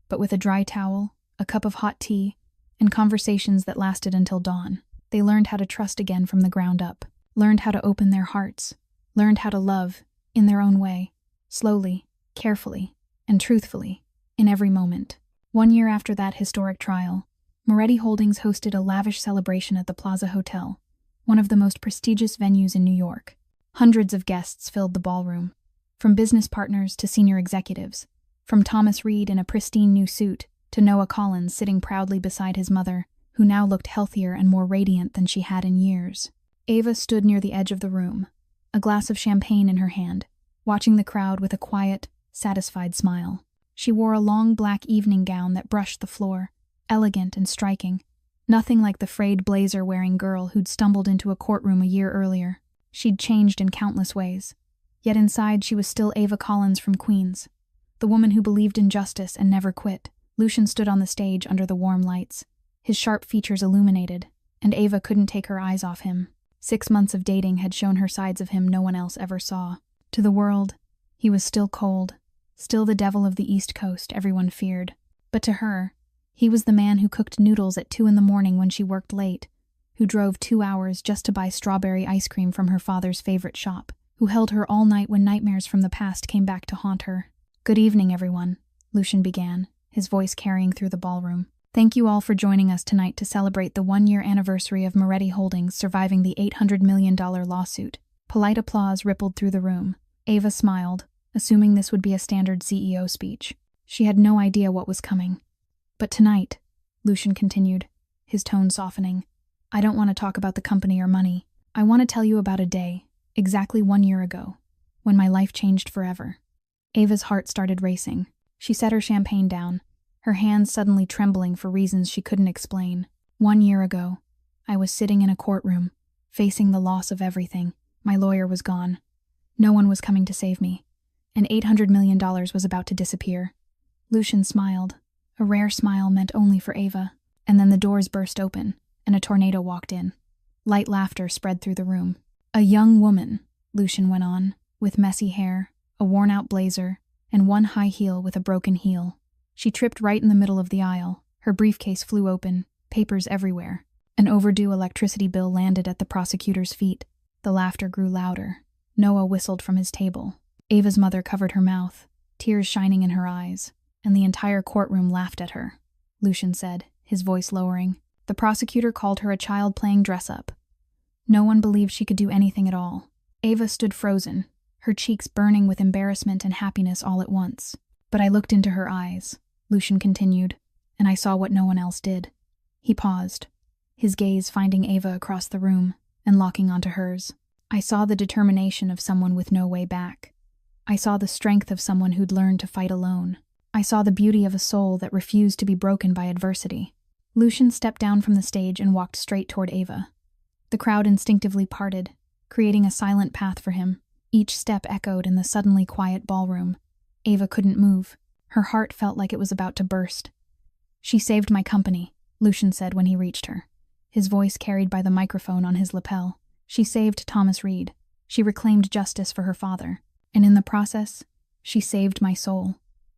but with a dry towel, a cup of hot tea, and conversations that lasted until dawn. They learned how to trust again from the ground up, learned how to open their hearts, learned how to love, in their own way, slowly, carefully, and truthfully, in every moment. 1 year after that historic trial, Moretti Holdings hosted a lavish celebration at the Plaza Hotel, one of the most prestigious venues in New York. Hundreds of guests filled the ballroom, from business partners to senior executives, from Thomas Reed in a pristine new suit to Noah Collins sitting proudly beside his mother, who now looked healthier and more radiant than she had in years. Ava stood near the edge of the room, a glass of champagne in her hand, watching the crowd with a quiet, satisfied smile. She wore a long black evening gown that brushed the floor, elegant and striking, nothing like the frayed blazer-wearing girl who'd stumbled into a courtroom a year earlier. She'd changed in countless ways, yet inside she was still Ava Collins from Queens, the woman who believed in justice and never quit. Lucian stood on the stage under the warm lights, his sharp features illuminated, and Ava couldn't take her eyes off him. 6 months of dating had shown her sides of him no one else ever saw. To the world, he was still cold, still the devil of the East Coast everyone feared. But to her, He was the man who cooked noodles at 2 in the morning when she worked late, who drove 2 hours just to buy strawberry ice cream from her father's favorite shop, who held her all night when nightmares from the past came back to haunt her. "Good evening, everyone," Lucian began, his voice carrying through the ballroom. "Thank you all for joining us tonight to celebrate the 1-year anniversary of Moretti Holdings surviving the $800 million lawsuit." Polite applause rippled through the room. Ava smiled, assuming this would be a standard CEO speech. She had no idea what was coming. "But tonight," Lucian continued, his tone softening, "I don't want to talk about the company or money. I want to tell you about a day, exactly 1 year ago, when my life changed forever." Ava's heart started racing. She set her champagne down, her hands suddenly trembling for reasons she couldn't explain. 1 year ago, I was sitting in a courtroom, facing the loss of everything. My lawyer was gone. No one was coming to save me, and $800 million was about to disappear. Lucian smiled, a rare smile meant only for Ava, and then the doors burst open, and a tornado walked in. Light laughter spread through the room. "A young woman," Lucian went on, "with messy hair, a worn-out blazer, and one high heel with a broken heel. She tripped right in the middle of the aisle. Her briefcase flew open, papers everywhere. An overdue electricity bill landed at the prosecutor's feet. The laughter grew louder. Noah whistled from his table. Ava's mother covered her mouth, tears shining in her eyes, and the entire courtroom laughed at her," Lucian said, his voice lowering. "The prosecutor called her a child playing dress-up. No one believed she could do anything at all." Ava stood frozen, her cheeks burning with embarrassment and happiness all at once. "But I looked into her eyes," Lucian continued, "and I saw what no one else did." He paused, his gaze finding Ava across the room and locking onto hers. "I saw the determination of someone with no way back. I saw the strength of someone who'd learned to fight alone. I saw the beauty of a soul that refused to be broken by adversity." Lucian stepped down from the stage and walked straight toward Ava. The crowd instinctively parted, creating a silent path for him. Each step echoed in the suddenly quiet ballroom. Ava couldn't move. Her heart felt like it was about to burst. "She saved my company," Lucian said when he reached her, his voice carried by the microphone on his lapel. "She saved Thomas Reed. She reclaimed justice for her father. And in the process, she saved my soul."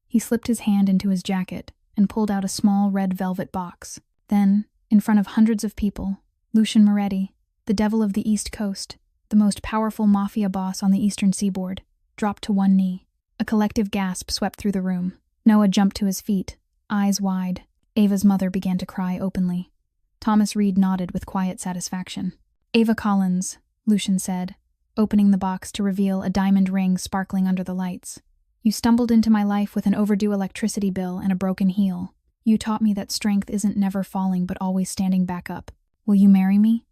He slipped his hand into his jacket and pulled out a small red velvet box. Then, in front of hundreds of people, Lucian Moretti, the devil of the East Coast, the most powerful Mafia boss on the eastern seaboard, dropped to one knee. A collective gasp swept through the room. Noah jumped to his feet, eyes wide. Ava's mother began to cry openly. Thomas Reed nodded with quiet satisfaction. "Ava Collins," Lucian said, opening the box to reveal a diamond ring sparkling under the lights. "You stumbled into my life with an overdue electricity bill and a broken heel. You taught me that strength isn't never falling but always standing back up. Will you marry me?"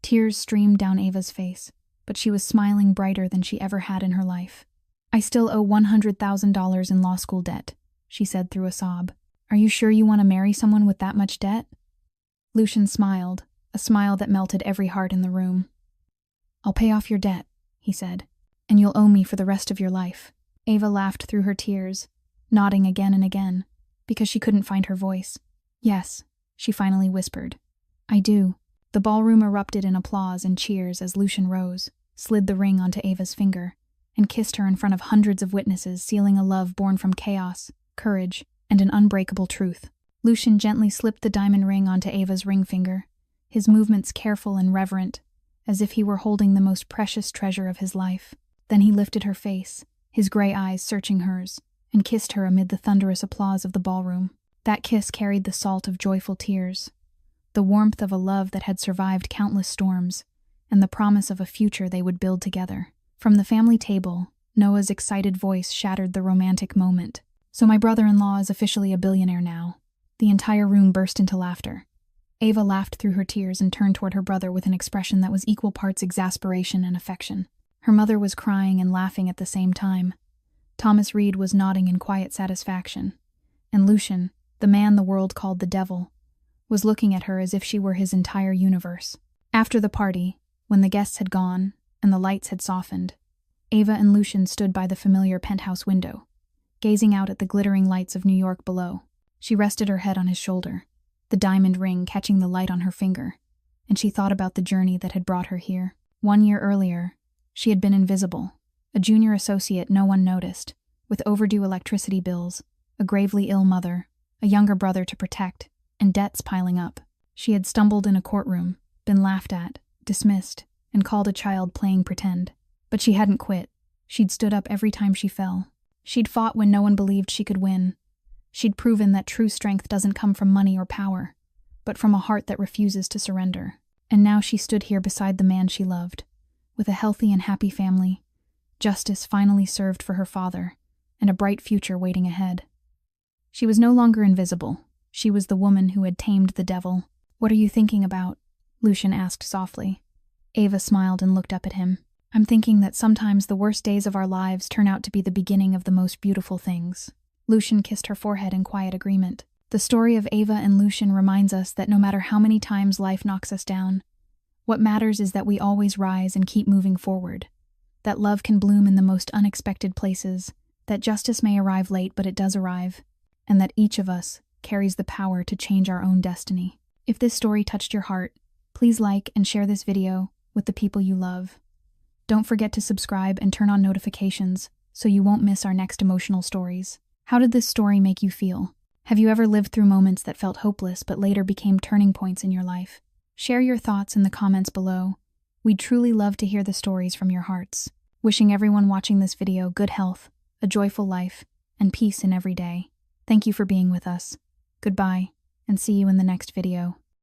Tears streamed down Ava's face, but she was smiling brighter than she ever had in her life. "I still owe $100,000 in law school debt," she said through a sob. "Are you sure you want to marry someone with that much debt?" Lucian smiled, a smile that melted every heart in the room. "I'll pay off your debt," he said, "and you'll owe me for the rest of your life." Ava laughed through her tears, nodding again and again, because she couldn't find her voice. "Yes," she finally whispered. "I do." The ballroom erupted in applause and cheers as Lucian rose, slid the ring onto Ava's finger, and kissed her in front of hundreds of witnesses, sealing a love born from chaos, courage, and an unbreakable truth. Lucian gently slipped the diamond ring onto Ava's ring finger, his movements careful and reverent, as if he were holding the most precious treasure of his life. Then he lifted her face, his gray eyes searching hers, and kissed her amid the thunderous applause of the ballroom. That kiss carried the salt of joyful tears, the warmth of a love that had survived countless storms, and the promise of a future they would build together. From the family table, Noah's excited voice shattered the romantic moment. "So my brother-in-law is officially a billionaire now." The entire room burst into laughter. Ava laughed through her tears and turned toward her brother with an expression that was equal parts exasperation and affection. Her mother was crying and laughing at the same time. Thomas Reed was nodding in quiet satisfaction, and Lucian, the man the world called the devil, was looking at her as if she were his entire universe. After the party, when the guests had gone and the lights had softened, Ava and Lucian stood by the familiar penthouse window, gazing out at the glittering lights of New York below. She rested her head on his shoulder, the diamond ring catching the light on her finger, and she thought about the journey that had brought her here. 1 year earlier, she had been invisible, a junior associate no one noticed, with overdue electricity bills, a gravely ill mother, a younger brother to protect, and debts piling up. She had stumbled in a courtroom, been laughed at, dismissed, and called a child playing pretend. But she hadn't quit. She'd stood up every time she fell. She'd fought when no one believed she could win. She'd proven that true strength doesn't come from money or power, but from a heart that refuses to surrender. And now she stood here beside the man she loved, with a healthy and happy family, justice finally served for her father, and a bright future waiting ahead. She was no longer invisible. She was the woman who had tamed the devil. "What are you thinking about?" Lucian asked softly. Ava smiled and looked up at him. "I'm thinking that sometimes the worst days of our lives turn out to be the beginning of the most beautiful things." Lucian kissed her forehead in quiet agreement. The story of Ava and Lucian reminds us that no matter how many times life knocks us down, what matters is that we always rise and keep moving forward. That love can bloom in the most unexpected places, that justice may arrive late but it does arrive, and that each of us carries the power to change our own destiny. If this story touched your heart, please like and share this video with the people you love. Don't forget to subscribe and turn on notifications so you won't miss our next emotional stories. How did this story make you feel? Have you ever lived through moments that felt hopeless but later became turning points in your life? Share your thoughts in the comments below. We'd truly love to hear the stories from your hearts. Wishing everyone watching this video good health, a joyful life, and peace in every day. Thank you for being with us. Goodbye, and see you in the next video.